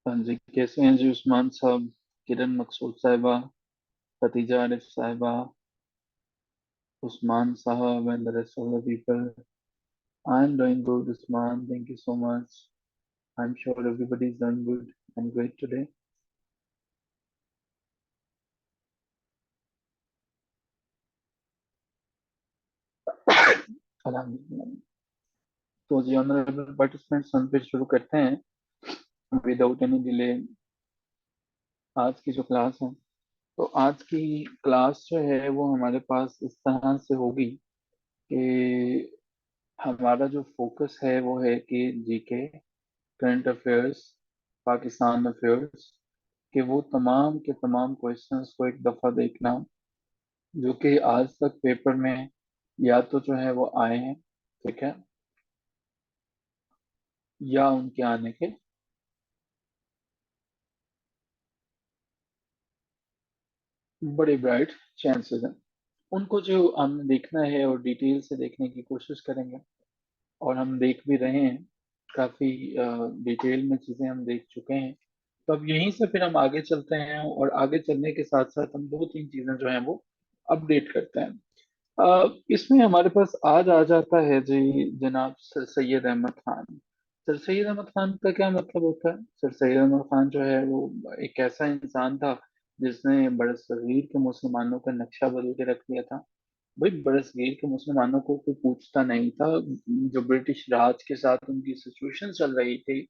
हाँ जी, कैसे हैं जी उस्मान साहब? किरण मकसूद साहिबा, खतीजा आरिफ साहिबा, उस्मान साहब and the rest of the people. I'm doing good, Usman. Thank you so much. I'm sure everybody is doing good and great today. अल्हम्दुलिल्लाह। तो जी ऑनरेबल पार्टिसिपेंट्स, हम फिर शुरू करते हैं विदाउट एनी डिले आज की जो क्लास है। तो आज की क्लास जो है वो हमारे पास इस तरह से होगी कि हमारा जो फोकस है वो है कि GK, current affairs, Pakistan affairs के वो तमाम के तमाम क्वेश्चंस को एक दफा देखना जो कि आज तक पेपर में या तो जो है वो आए हैं, ठीक है, या उनके आने के बड़े ब्राइट चांसेस हैं। उनको जो हमने देखना है और डिटेल से देखने की कोशिश करेंगे, और हम देख भी रहे हैं। काफी डिटेल में चीजें हम देख चुके हैं। तो अब यहीं से फिर हम आगे चलते हैं, और आगे चलने के साथ साथ हम दो तीन चीजें जो हैं वो अपडेट करते हैं। इसमें हमारे पास आज आ जाता है जी जनाब सर सैयद अहमद खान। सर सैयद अहमद खान का क्या मतलब होता है? सर सैयद अहमद खान जो है वो एक ऐसा इंसान था जिसने बरसगीर के मुसलमानों का नक्शा बदल के रख दिया था। भाई, बरसगीर के मुसलमानों को कोई पूछता नहीं था। जो ब्रिटिश राज के साथ उनकी सिचुएशन चल रही थी,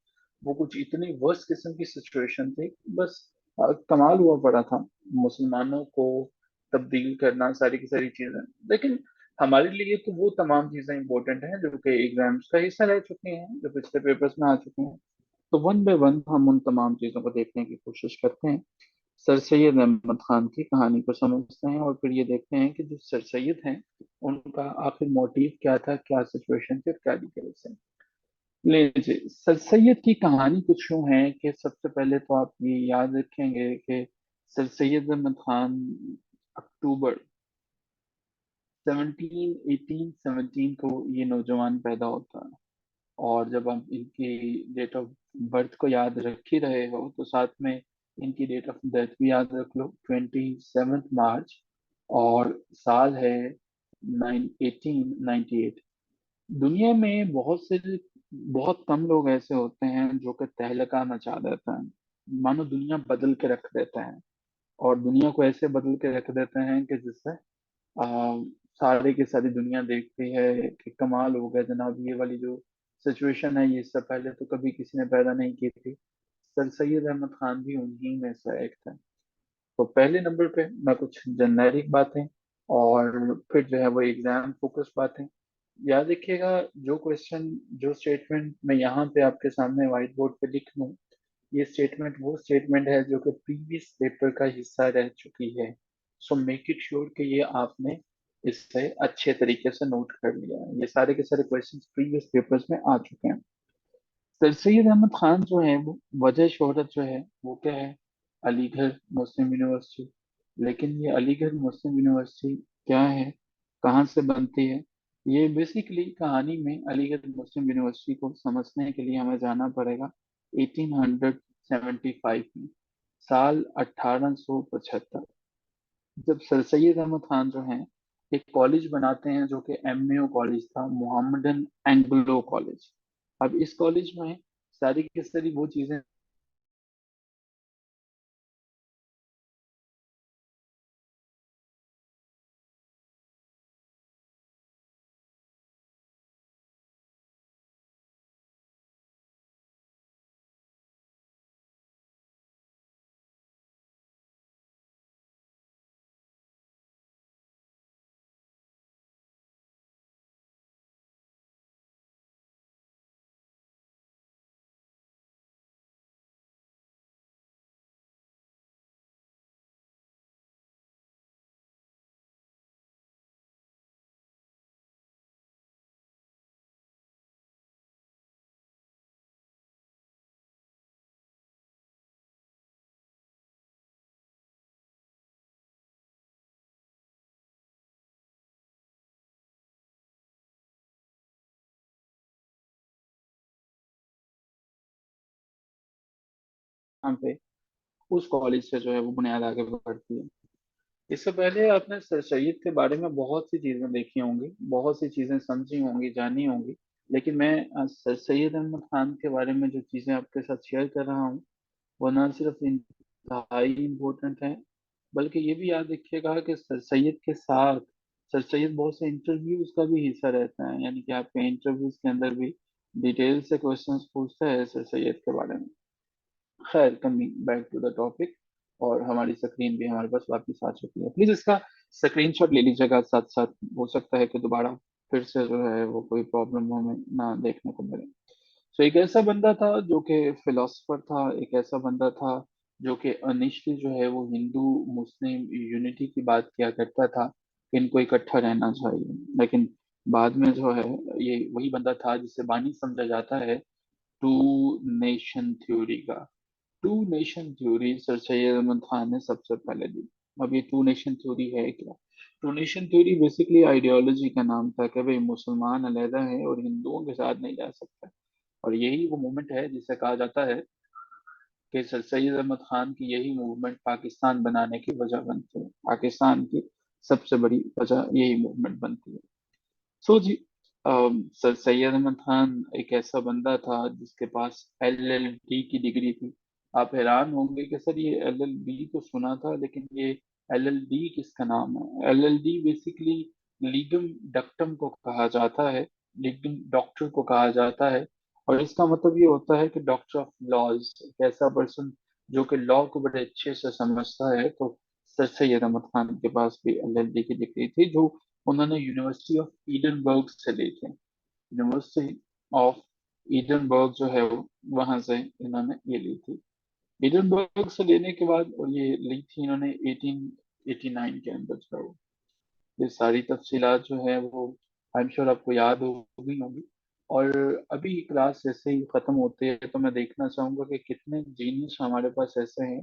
वो कुछ इतनी वर्स्ट किस्म की सिचुएशन थी। बस कमाल हुआ पड़ा था मुसलमानों को तब्दील करना, सारी की सारी चीजें। लेकिन हमारे लिए तो वो तमाम चीजें इंपॉर्टेंट हैं जो कि एग्जाम्स का हिस्सा रह चुकी हैं, जो पिछले पेपर्स में आ चुके हैं। तो वन बाय वन हम उन तमाम चीजों को देखने की कोशिश करते हैं। सर सैयद अहमद खान की कहानी को समझते हैं, और फिर ये देखते हैं कि जो सर सैयद हैं उनका आखिर मोटिव क्या था, क्या सिचुएशन थी, और क्या डिटेल्स है। लीजिए, सर सैयद की कहानी कुछ यूं है कि सबसे पहले तो आप ये याद रखेंगे कि सर सैयद अहमद खान अक्टूबर 17 को ये नौजवान पैदा होता है। और जब हम इनकी डेट ऑफ बर्थ को याद रख ही रहे हो तो साथ में इनकी डेट ऑफ डेथ भी याद रख लो, 27 मार्च। और साल है 1898। दुनिया में बहुत कम लोग ऐसे होते हैं जो कि तहलका मचा देते हैं, मानो दुनिया बदल के रख देते हैं। और दुनिया को ऐसे बदल के रख देते हैं कि जिससे सारी की सारी दुनिया देखती है कि कमाल हो गया जनाब, ये वाली जो सिचुएशन है ये इससे पहले तो कभी किसी ने पैदा नहीं की थी। सर सैयद अहमद खान भी उन्हीं में से एक थे। तो पहले नंबर पे मैं कुछ जेनेरिक बातें, और फिर जो है वो एग्जाम फोकस बातें। याद रखिएगा, जो क्वेश्चन, जो स्टेटमेंट मैं यहाँ पे आपके सामने व्हाइट बोर्ड पे लिख लूँ, ये स्टेटमेंट वो स्टेटमेंट है जो कि प्रीवियस पेपर का हिस्सा रह चुकी है। सो मेक इट श्योर कि ये आपने इससे अच्छे तरीके से नोट कर लिया है। ये सारे के सारे क्वेश्चन प्रीवियस पेपर्स में आ चुके हैं। सर सैयद अहमद खान जो है वो वजह शोहरत जो है वो क्या है? अलीगढ़ मुस्लिम यूनिवर्सिटी। लेकिन ये अलीगढ़ मुस्लिम यूनिवर्सिटी क्या है, कहाँ से बनती है? ये बेसिकली कहानी में अलीगढ़ मुस्लिम यूनिवर्सिटी को समझने के लिए हमें जाना पड़ेगा 1875 में, साल 1875। जब सर सैयद अहमद खान जो हैं एक कॉलेज बनाते हैं जो कि एमएओ कॉलेज था, मोहम्मदन एंग्लो कॉलेज। अब इस कॉलेज में सारी की सारी वो चीजें पे उस कॉलेज से जो है वो बुनियाद आगे बढ़ती है। इससे पहले आपने सर सैयद के बारे में बहुत सी चीजें देखी होंगी, बहुत सी चीजें समझी होंगी, जानी होंगी, लेकिन मैं सर सैयद अहमद खान के बारे में जो चीजें आपके साथ शेयर कर रहा हूँ वो न सिर्फ इंतहाई इम्पोर्टेंट है, बल्कि ये भी याद रखिएगा कि सर सैयद के साथ सर सैयद बहुत से इंटरव्यूज का भी हिस्सा रहता है, यानी कि आपके इंटरव्यूज के अंदर भी डिटेल से क्वेश्चंस पूछता है सर सैयद के बारे में। खैर, coming back to the topic, और हमारी स्क्रीन भी हमारे पास वापस आ चुकी है। प्लीज इसका स्क्रीनशॉट ले लीजिएगा साथ साथ, हो सकता है कि दोबारा फिर से जो है वो कोई प्रॉब्लम हमें ना देखने को मिले। तो एक ऐसा बंदा था जो कि फिलोसफर था, एक ऐसा बंदा था जो कि अनिश्चित जो है वो हिंदू मुस्लिम यूनिटी की बात किया करता था कि इनको इकट्ठा रहना चाहिए, लेकिन बाद में जो है ये वही बंदा था जिसे बानी समझा जाता है टू नेशन थ्योरी का। Two nation theory sir Syed Ahmad Khan ने सबसे पहले दी। अब ये टू नेशन थ्योरी है क्या? Two nation theory basically ideology का नाम था कि भाई मुसलमान अलहदा है और हिंदुओं के साथ नहीं रह सकता। और यही वो मूवमेंट है जिसे कहा जाता है कि सर सैयद अहमद खान की यही मूवमेंट पाकिस्तान बनाने की वजह बनती है, पाकिस्तान की सबसे बड़ी वजह यही मूवमेंट बनती है। सो जी, सर सैयद अहमद खान एक ऐसा बंदा था जिसके पास LLB की डिग्री थी। आप हैरान होंगे कि सर ये LLB तो सुना था, लेकिन ये LLD किसका नाम है? LLD बेसिकली लीगम डक्टम को कहा जाता है, लीगम डॉक्टर को कहा जाता है। और इसका मतलब ये होता है कि डॉक्टर ऑफ लॉज, एक ऐसा पर्सन जो कि लॉ को बड़े अच्छे से समझता है। तो सर सैयद अहमद खान के पास भी LLD की डिग्री थी, जो उन्होंने यूनिवर्सिटी ऑफ ईडनबर्ग से ली थी। यूनिवर्सिटी ऑफ ईडनबर्ग जो है वो वहां से इन्होंने ये ली थी। ईडनबर्ग से लेने के बाद, और ये ली थी इन्होंने 1889 के अंदर जो है वो। ये सारी तफसीलात जो है वो आई एम श्योर आपको याद होगी होगी। और अभी क्लास जैसे ही खत्म होती है तो मैं देखना चाहूंगा कि कितने जीनियस हमारे पास ऐसे हैं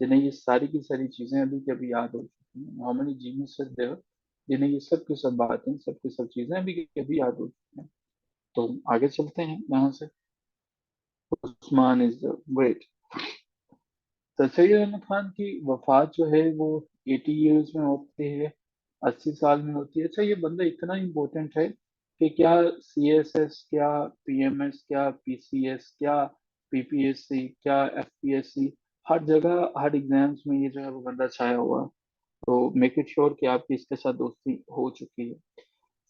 जिन्हें ये सारी की सारी चीजें अभी के अभी याद हो चुकी हैं। हाउ मेनी जीनियस देयर जिन्हें ये सब की सब बातें, सब की सब चीजें अभी के अभी याद हो चुकी हैं। तो आगे चलते हैं यहाँ से। Usman is great. तो सैयद अहमद खान की वफात जो है वो 80 ईयर्स में होती है, 80 साल में होती है। अच्छा, ये बंदा इतना इम्पोर्टेंट है कि क्या CSS, क्या PMS, क्या PCS, क्या PPSC, क्या FPSC, हर जगह हर एग्जाम्स में ये जो है वो बंदा छाया हुआ है। तो मेक इट श्योर कि आपकी इसके साथ दोस्ती हो चुकी है।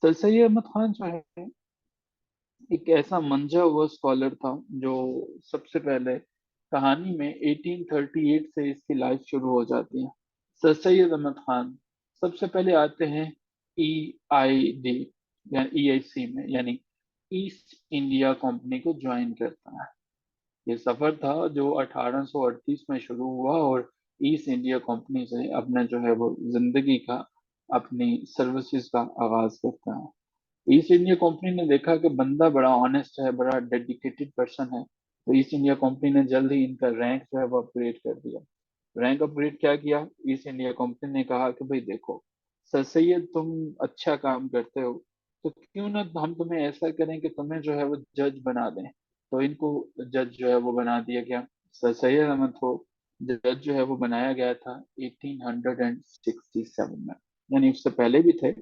सर सैयद अहमद खान जो है एक ऐसा मंझा हुआ स्कॉलर था जो सबसे पहले कहानी में 1838 से इसकी लाइफ शुरू हो जाती है। सर सैयद अहमद खान सबसे पहले आते हैं EID या EIC में, यानी ईस्ट इंडिया कंपनी को ज्वाइन करता है। ये सफर था जो 1838 में शुरू हुआ और ईस्ट इंडिया कंपनी से अपना जो है वो जिंदगी का, अपनी सर्विसेज का आगाज करता है। ईस्ट इंडिया कंपनी ने देखा कि बंदा बड़ा ऑनेस्ट है, बड़ा डेडिकेटेड पर्सन है, तो ईस्ट इंडिया कंपनी ने जल्द ही इनका रैंक जो है वो अपग्रेड कर दिया। रैंक अपग्रेड क्या किया? ईस्ट इंडिया कंपनी ने कहा कि भाई देखो, सर सैयद तुम अच्छा काम करते हो, तो क्यों ना हम तुम्हें ऐसा करें कि तुम्हें जो है वो जज बना दें। तो इनको जज जो है वो बना दिया गया। सर सैयद अहमद को जज जो है वो बनाया गया था 1867 में, यानी उससे पहले भी थे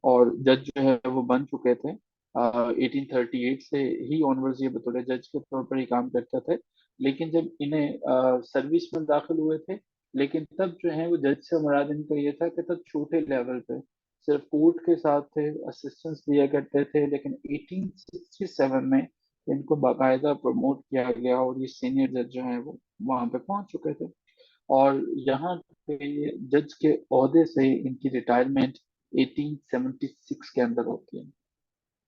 और जज जो है वो बन चुके थे। 1838 से ही ऑनवर्ड्स ये बतौर जज के तौर पर ही काम करते थे। लेकिन जब इन्हें सर्विस में दाखिल हुए थे, लेकिन तब जो है वो जज से मुराद इनका ये था कि तब छोटे लेवल पे सिर्फ कोर्ट के साथ थे, असिस्टेंस दिया करते थे। लेकिन 1867 में इनको बाकायदा प्रमोट किया गया और ये सीनियर जज जो है वो वहां पे पहुंच चुके थे। और यहाँ पे जज के ओहदे से इनकी रिटायरमेंट 1876 के अंदर होती है।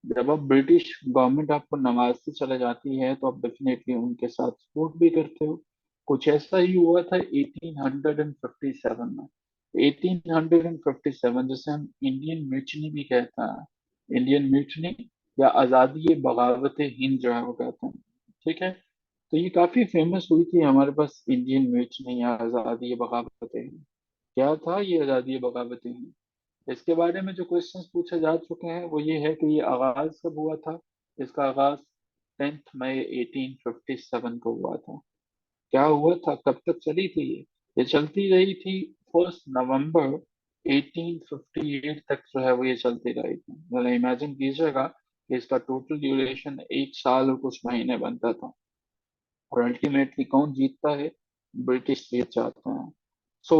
जब अब ब्रिटिश गवर्नमेंट आपको नवाजती चले जाती है तो आप डेफिनेटली उनके साथ सपोर्ट भी करते हो। कुछ ऐसा ही हुआ था 1857 में। 1857 जिसे हम इंडियन म्यूटनी भी कहते हैं, इंडियन म्यूटनी या आज़ादी बगावत हिंद जो है वो कहते हैं, ठीक है। तो ये काफी फेमस हुई थी हमारे पास, इंडियन म्यूटनी या आज़ादी बगावत हिंद। क्या था ये आज़ादी बगावत हिंद? इसके बारे में जो क्वेश्चंस पूछे जा चुके हैं वो ये है कि ये आगाज कब हुआ था। इसका आगाज 10 मई 1857 को हुआ था। क्या हुआ था, कब तक चली थी ये चलती रही थी 1 नवंबर 1858 तक जो है वो ये चलती रही थी। मतलब इमेजिन कीजिएगा कि इसका टोटल ड्यूरेशन 1 साल और कुछ महीने बनता था। और अल्टीमेटली कौन जीतता है, ब्रिटिश जीत जाते हैं। सो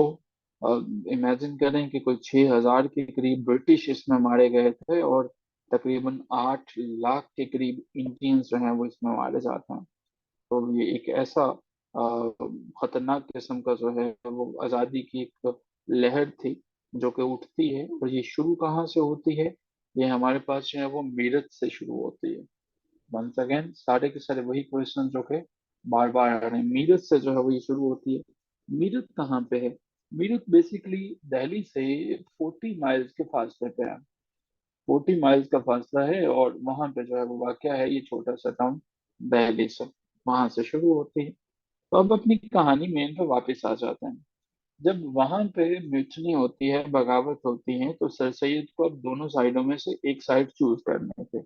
इमेजिन करें कि कोई 6,000 के करीब ब्रिटिश इसमें मारे गए थे, और तकरीबन 8 लाख के करीब इंडियंस जो हैं वो इसमें मारे जाते हैं। तो ये एक ऐसा खतरनाक किस्म का जो है वो आज़ादी की एक लहर थी जो कि उठती है। और ये शुरू कहाँ से होती है, ये हमारे पास जो है वो मेरठ से शुरू होती है। वंस अगेन सारे के सारे वही क्वेश्चन जो के बार बार आ रहे हैं, मीरठ से जो है वही शुरू होती है। मीरठ कहाँ पे है, मीरठ बेसिकली दिल्ली से 40 माइल्स के फासले पे है। 40 माइल्स का फासला है, और वहां पे जो है वो वाक़या है ये छोटा सा टाउन दिल्ली से, वहां से शुरू होती है। तो अब अपनी कहानी मेन पे वापस आ जाते हैं। जब वहां पे म्यूटनी होती है, बगावत होती है, तो सर सैयद को अब दोनों साइडों में से एक साइड चूज करने थे।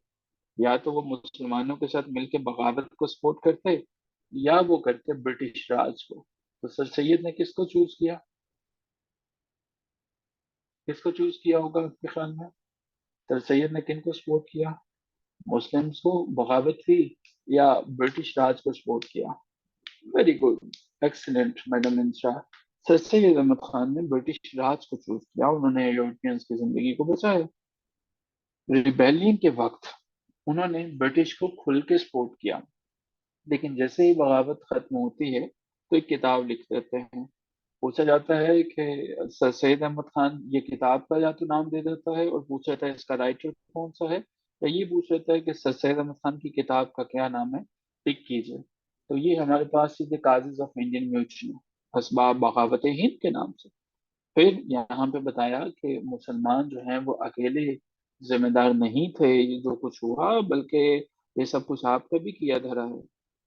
या तो वो मुसलमानों के साथ मिलकर बगावत को सपोर्ट करते, या वो करते ब्रिटिश राज को। तो सर सैयद ने किसको चूज किया, किसको चूज किया होगा आपके ख्याल में? सर सैयद ने किनको सपोर्ट किया, मुस्लिम्स को, बगावत की, या ब्रिटिश राज को सपोर्ट किया? Very good, excellent madam Indira. Sir Syed Ahmad Khan ने ब्रिटिश राज को चूज किया, उन्होंने यूरोपियंस की जिंदगी को बचाया। रिबेलियन के वक्त उन्होंने ब्रिटिश को खुल के सपोर्ट किया, लेकिन जैसे ही बगावत खत्म होती है तो एक किताब लिख देते हैं। पूछा जाता है कि सर सैयद अहमद खान ये किताब का या तो नाम दे देता है, और पूछा जाता है इसका राइटर कौन सा है, या ये पूछ लेता है कि सर सैयद अहमद खान की किताब का क्या नाम है, टिक कीजिए। तो ये हमारे पास सीधे काजिज ऑफ इंडियन म्यूचनी, असबाब बगावत हिंद के नाम से। फिर यहाँ पे बताया कि मुसलमान जो हैं वो अकेले जिम्मेदार नहीं थे ये जो कुछ हुआ, बल्कि ये सब कुछ आपका भी किया धरा है।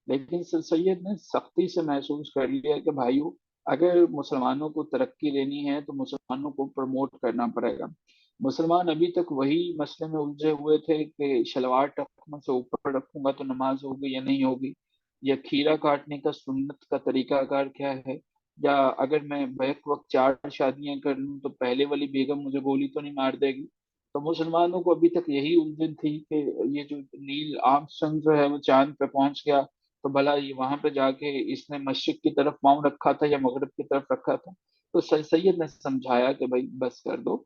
लेकिन सर सैयद ने सख्ती से महसूस कर लिया कि भाइयों, अगर मुसलमानों को तरक्की लेनी है तो मुसलमानों को प्रमोट करना पड़ेगा। मुसलमान अभी तक वही मसले में उलझे हुए थे कि शलवार टखनों से ऊपर रखूंगा तो नमाज होगी या नहीं होगी, या खीरा काटने का सुन्नत का तरीकाकार क्या है, या अगर मैं बैक वक्त 4 शादियां कर लूं तो पहले वाली बेगम मुझे गोली तो नहीं मार देगी। तो मुसलमानों को अभी तक यही उलझन थी कि ये जो नील आर्मस्ट्रांग जो है वो चांद पे पहुंच गया, तो भला ये वहां पे जाके इसने मशरिक की तरफ पाँव रखा था या मगरब की तरफ रखा था। तो सर सैयद ने समझाया कि भाई बस कर दो,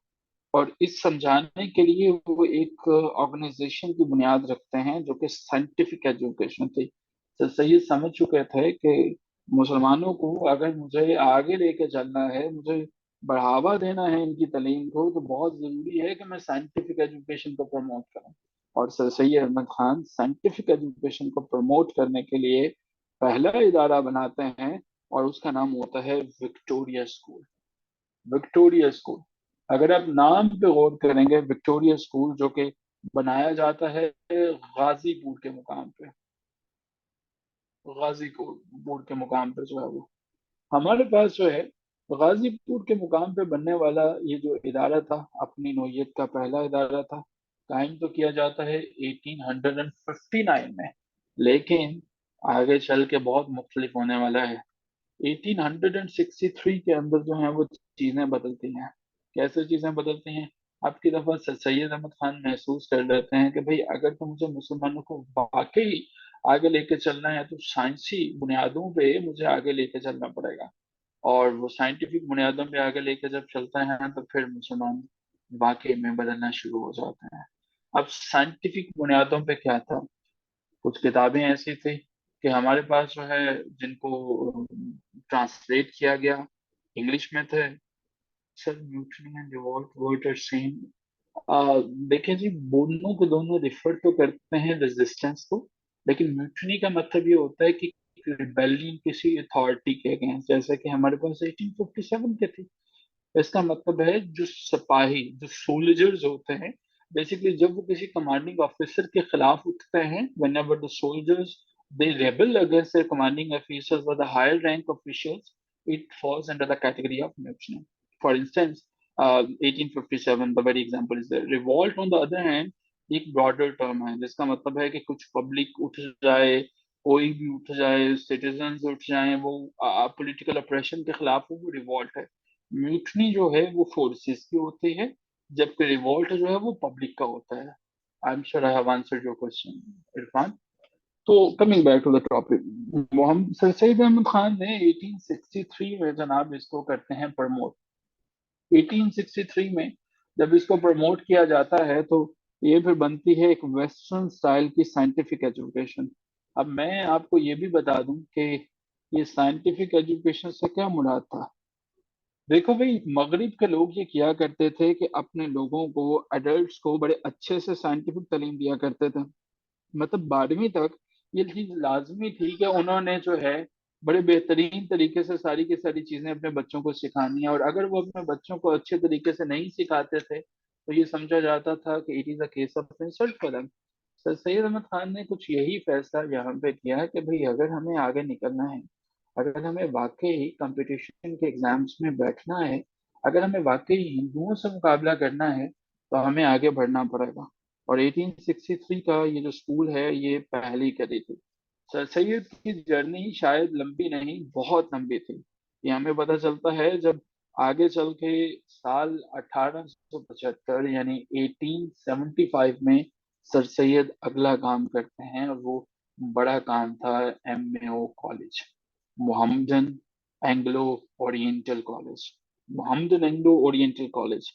और इस समझाने के लिए वो एक ऑर्गेनाइजेशन की बुनियाद रखते हैं जो कि साइंटिफिक एजुकेशन थी। तो सैयद समझ चुके थे कि मुसलमानों को अगर मुझे आगे लेके चलना है, मुझे बढ़ावा देना है इनकी तालीम को, तो बहुत जरूरी है कि मैं साइंटिफिक एजुकेशन को प्रमोट करूं। और sir Syed Ahmad Khan scientific education को प्रमोट करने के लिए पहला इदारा बनाते हैं, और उसका नाम होता है विक्टोरिया स्कूल। विक्टोरिया स्कूल, अगर आप नाम पे गौर करेंगे, विक्टोरिया स्कूल जो कि बनाया जाता है गाजीपुर के मुकाम पे, गाजीपुर के मुकाम पे जो है वो हमारे पास जो है, गाजीपुर के मुकाम पे बनने वाला ये जो इदारा था, अपनी नौयत का पहला इदारा था। कायम तो किया जाता है 1859 में, लेकिन आगे चल के बहुत मुख्तलिफ होने वाला है। 1863 के अंदर जो है वो चीजें बदलती हैं। कैसे चीजें बदलती हैं, आपकी दफा सर सैयद अहमद खान महसूस कर लेते हैं कि भाई अगर तो मुझे मुसलमानों को वाकई आगे लेके चलना है तो साइंसी बुनियादों पे मुझे आगे लेके चलना पड़ेगा। और वो साइंटिफिक बुनियादों पे आगे लेके जब चलते हैं तो फिर मुसलमान वाकई में बदलना शुरू हो जाते हैं। अब साइंटिफिक बुनियादों पे क्या था, कुछ किताबें ऐसी थी कि हमारे पास जो है जिनको ट्रांसलेट किया गया, इंग्लिश में थे। Sir neutron and revolt word are same. देखिए जी, दोनों को दोनों रिफर तो करते हैं रेजिस्टेंस को, लेकिन म्यूटनी का मतलब ये होता है कि रिबेलियन किसी अथॉरिटी के अगेंस्ट, जैसे कि हमारे पास 1857 के थे। इसका मतलब है जो सिपाही, जो सोल्जर्स होते हैं, बेसिकली जब वो किसी कमांडिंग ऑफिसर के खिलाफ उठते हैं, whenever the soldiers they rebel against their commanding officers or the higher rank officials, it falls under the category of mutiny. For instance, 1857 the very example is there. Revolt on the other hand एक broader term है, जिसका मतलब है कि कुछ public उठ जाए, कोई भी उठ जाए, सिटीजन्स उठ जाए, वो पॉलिटिकल ऑपरेशन के खिलाफ हो, वो रिवॉल्ट है। म्यूटनी जो है वो फोर्सेस की होती है, जबकि रिवॉल्ट जो है वो पब्लिक का होता है। I am sure I have answered your question, Irfan. तो coming back to the topic, Mohammad sir Syed Ahmad Khan ने 1863 में जनाब इसको करते हैं प्रमोट। 1863 में जब इसको प्रमोट किया जाता है तो ये फिर बनती है एक वेस्टर्न स्टाइल की साइंटिफिक एजुकेशन। अब मैं आपको ये भी बता दूं कि ये साइंटिफिक एजुकेशन से क्या मुराद था। देखो भाई, मगरिब के लोग ये किया करते थे कि अपने लोगों को, एडल्ट्स को बड़े अच्छे से साइंटिफिक तालीम दिया करते थे। मतलब 12वीं तक ये चीज लाजमी थी कि उन्होंने जो है बड़े बेहतरीन तरीके से सारी की सारी चीजें अपने बच्चों को सिखानी है। और अगर वो अपने बच्चों को अच्छे तरीके से नहीं सिखाते थे तो ये समझा जाता था कि it is a case of insult for them. Sir Syed Ahmad Khan ने कुछ यही फैसला यहाँ पे किया है कि भाई अगर हमें आगे निकलना है, अगर हमें वाकई कंपटीशन के एग्जाम्स में बैठना है, अगर हमें वाकई हिंदुओं से मुकाबला करना है, तो हमें आगे बढ़ना पड़ेगा। और 1863 का ये जो स्कूल है ये पहली करी थी। सर सैयद की जर्नी शायद लंबी नहीं, बहुत लंबी थी। ये हमें पता चलता है जब आगे चल के साल 1875 यानी 1875 में सर सैयद अगला काम करते हैं, और वो बड़ा काम था MAO college, Mohammedan Anglo oriental college. Mohammedan Anglo oriental college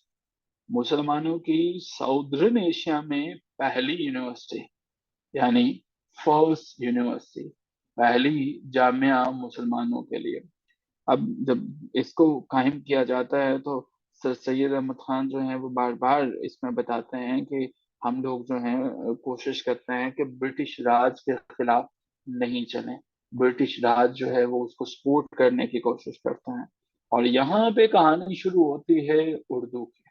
मुसलमानों की साउदर्न एशिया में पहली यूनिवर्सिटी, यानी फर्स्ट यूनिवर्सिटी, पहली जामिया मुसलमानों के लिए। अब जब इसको कायम किया जाता है तो सर सैयद अहमद खान जो है वो बार बार इसमें बताते हैं कि हम लोग जो हैं कोशिश करते हैं कि ब्रिटिश राज के खिलाफ नहीं चलें। ब्रिटिश राज जो है वो उसको सपोर्ट करने की कोशिश करते हैं। और यहाँ पे कहानी शुरू होती है उर्दू की।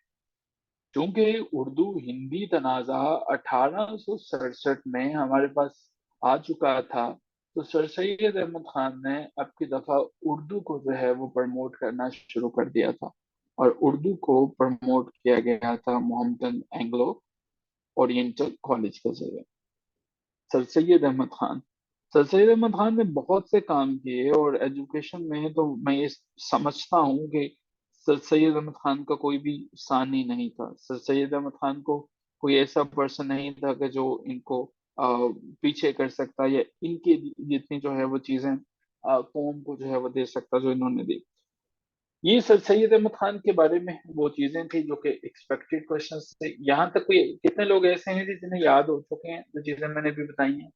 क्योंकि उर्दू हिंदी तनाज़ा 1867 में हमारे पास आ चुका था, तो सर सैयद अहमद खान ने अब की दफा उर्दू को जो है वो प्रमोट करना शुरू कर दिया था। और उर्दू को प्रमोट किया गया था मोहम्मदन एंग्लो ओरिएंटल कॉलेज के जरिए। सर सैयद अहमद खान, सर सैयद अहमद खान ने बहुत से काम किए, और एजुकेशन में तो मैं ये समझता हूँ कि सर सैयद अहमद खान का कोई भी सानी नहीं था। सर सैयद अहमद खान को कोई ऐसा पर्सन नहीं था कि जो इनको पीछे कर सकता, या इनकी जितनी जो है वो चीजें कौम को जो है वो दे सकता जो इन्होंने दी। ये सर सैयद अहमद खान के बारे में वो चीजें थी जो कि एक्सपेक्टेड क्वेश्चंस थे। यहाँ तक कोई कितने लोग ऐसे हैं जिन्हें याद हो चुके हैं जो चीजें मैंने भी बताई हैं।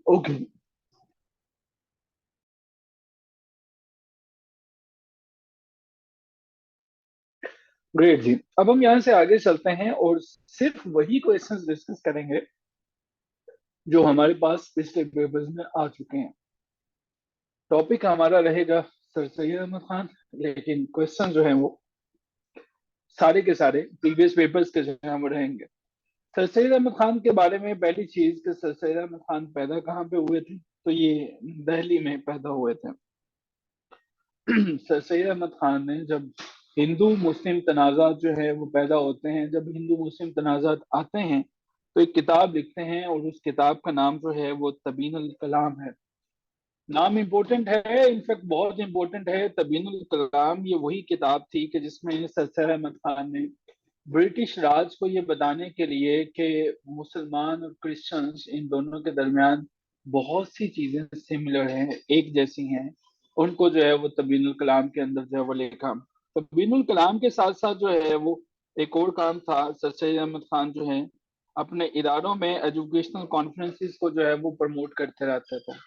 ओके, ग्रेट जी। अब हम यहाँ से आगे चलते हैं और सिर्फ वही क्वेश्चंस डिस्कस करेंगे जो हमारे पास पिछले पेपर्स में आ चुके हैं। टॉपिक हमारा रहेगा सर सैयद अहमद खान, लेकिन क्वेश्चन जो है वो सारे के सारे प्रीवियस पेपर्स के जो है वो रहेंगे। सर सैयद अहमद खान के बारे में पहली चीज कि सर सैयद अहमद खान पैदा कहाँ पे हुए थे, तो ये दिल्ली में पैदा हुए थे। सर सैयद अहमद खान ने जब हिंदू मुस्लिम तनाजात जो है वो पैदा होते हैं, जब हिंदू मुस्लिम तनाजात आते हैं, तो एक किताब लिखते हैं, और उस किताब का नाम जो है वो तबीनुल कलाम है। नाम इम्पोर्टेंट है, इनफैक्ट बहुत इम्पोर्टेंट है। तबीनुल कलाम ये वही किताब थी कि जिसमें सर सैयद अहमद खान ने ब्रिटिश राज को ये बताने के लिए कि मुसलमान और क्रिश्चियंस इन दोनों के दरमियान बहुत सी चीजें सिमिलर हैं, एक जैसी हैं, उनको जो है वो तबीनुल कलाम के अंदर जो है वो लिखा। तबीनुल कलाम के साथ साथ जो है वो एक और काम था, सर सैयद अहमद खान जो है अपने इदारों में एजुकेशनल कॉन्फ्रेंसिस को जो है वो प्रमोट करते रहते थे।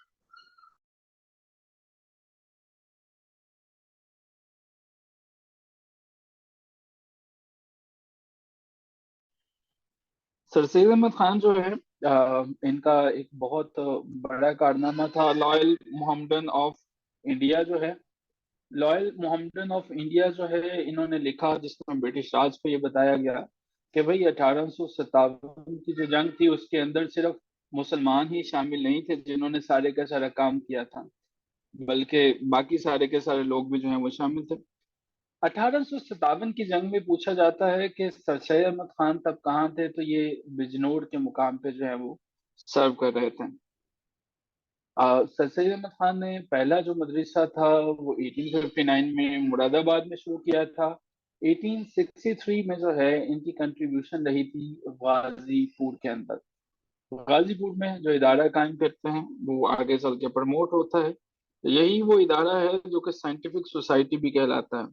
सर सैयद अहमद खान जो है, इनका एक बहुत बड़ा कारनामा था। लॉयल मोहम्मदन ऑफ इंडिया जो है, लॉयल मोहम्मदन ऑफ इंडिया जो है, इन्होंने लिखा, जिसमें ब्रिटिश राज को ये बताया गया कि भाई 1857 की जो जंग थी उसके अंदर सिर्फ मुसलमान ही शामिल नहीं थे जिन्होंने सारे का सारा काम किया था, बल्कि बाकी सारे के सारे लोग भी जो हैं वो शामिल थे। 1857 की जंग में पूछा जाता है कि सर सैयद अहमद खान तब कहाँ थे, तो ये बिजनौर के मुकाम पे जो है वो सर्व कर रहे थे। सर सैयद अहमद खान ने पहला जो मदरसा था वो 1859 में मुरादाबाद में शुरू किया था। 1863 में जो है इनकी कंट्रीब्यूशन रही थी गाजीपुर के अंदर। गाजीपुर में जो इदारा कायम करते हैं वो आगे चल के प्रमोट होता है। तो यही वो इदारा है जो कि साइंटिफिक सोसाइटी भी कहलाता है।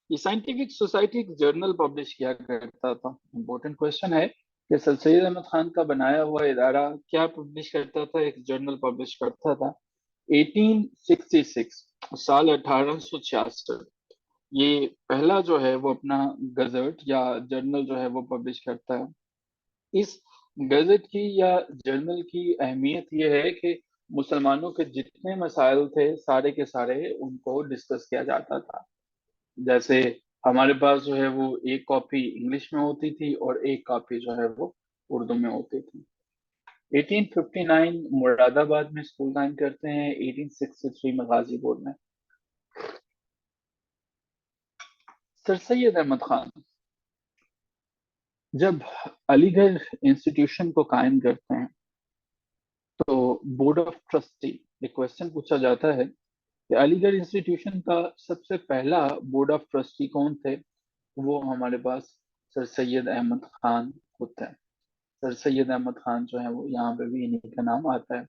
ये साइंटिफिक सोसाइटी एक जर्नल पब्लिश किया करता था। इम्पोर्टेंट क्वेश्चन है कि सर सैयद अहमद खान का बनाया हुआ इदारा क्या पब्लिश करता था, एक जर्नल पब्लिश करता था। 1866, साल 1866, ये पहला जो है वो अपना गजट या जर्नल जो है वो पब्लिश करता है। इस गजट की या जर्नल की अहमियत ये है कि मुसलमानों के जितने मसाइल थे सारे के सारे उनको डिस्कस किया जाता था। जैसे हमारे पास जो है वो एक कॉपी इंग्लिश में होती थी और एक कॉपी जो है वो उर्दू में होती थी। 1859 मुरादाबाद में स्कूल टाइम करते हैं, 1863 में गाजीपुर में। सर सैयद अहमद खान जब अलीगढ़ इंस्टीट्यूशन को कायम करते हैं तो बोर्ड ऑफ ट्रस्टी, एक क्वेश्चन पूछा जाता है कि अलीगढ़ इंस्टीट्यूशन का सबसे पहला बोर्ड ऑफ ट्रस्टी कौन थे। वो हमारे पास सर सैयद अहमद खान होते हैं। सर सैयद अहमद खान जो है वो यहाँ पे भी इन्हीं का नाम आता है।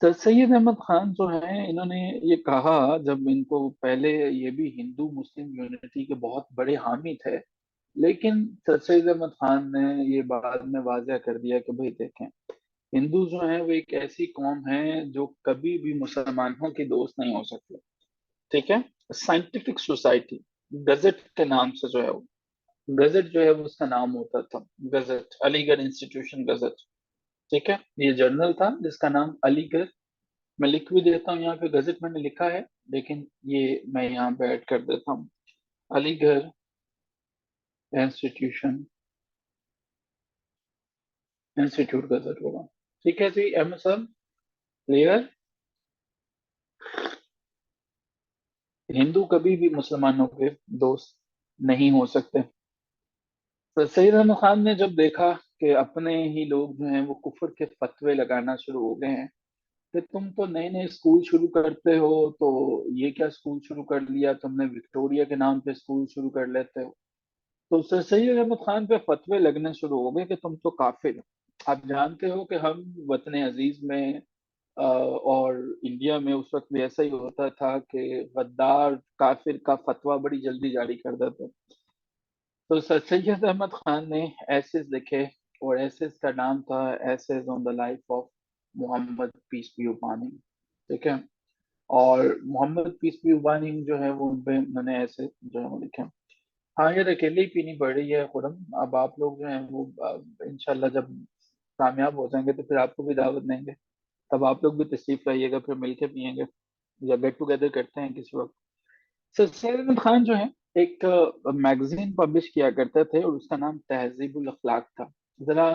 सर सैयद अहमद खान जो है, इन्होंने ये कहा, जब इनको पहले, ये भी हिंदू मुस्लिम यूनिटी के बहुत बड़े हामी थे, लेकिन सर सैयद अहमद खान ने ये बाद में वाजह कर दिया कि भाई देखें, हिंदू जो है वो एक ऐसी कौम है जो कभी भी मुसलमानों की दोस्त नहीं हो सकती। ठीक है। साइंटिफिक सोसाइटी गजट के नाम से जो है वो, गजट जो है वो उसका नाम होता था, गजट अलीगढ़ इंस्टीट्यूशन गजट। ठीक है। ये जर्नल था जिसका नाम अलीगढ़, मैं लिख भी देता हूँ यहाँ पे, गजट मैंने लिखा है लेकिन ये मैं यहाँ पे ऐड कर देता हूँ, अलीगढ़ इंस्टीट्यूशन, इंस्टीट्यूट गजट होगा। ठीक है जी, एम एस साहब क्लियर। हिंदू कभी भी मुसलमानों के दोस्त नहीं हो सकते। तो सैयद अहमद खान ने जब देखा कि अपने ही लोग जो हैं वो कुफर के फतवे लगाना शुरू हो गए हैं, कि तुम तो नए नए स्कूल शुरू करते हो, तो ये क्या स्कूल शुरू कर लिया तुमने, विक्टोरिया के नाम पे स्कूल शुरू कर लेते हो। तो सर सैयद अहमद खान पे फतवे लगने शुरू हो गए कि तुम तो काफिर हो। आप जानते हो कि हम वतन अजीज में और इंडिया में उस वक्त भी ऐसा ही होता था कि गद्दार काफिर का फतवा बड़ी जल्दी जारी कर देते। तो सर सैयद अहमद खान ने एसेस लिखे, और एसेस का नाम था essays on the life of Mohammad peace be upon him. ठीक है। और Mohammad peace be upon him जो है वो, उन पे मैंने ऐसे जो है वो लिखे। हाँ, ये अकेले ही पीनी पड़ रही है खुरम। अब आप लोग जो हैं वो इंशाल्लाह जब कामयाब हो जाएंगे तो फिर आपको भी दावत देंगे, तब आप लोग भी तशरीफ लाइएगा, फिर मिलके पियेंगे या गेट टुगेदर करते हैं किसी वक्त। सर सैयद अहमद खान जो है एक मैगजीन पब्लिश किया करते थे और उसका नाम तहजीबुल अखलाक था। जरा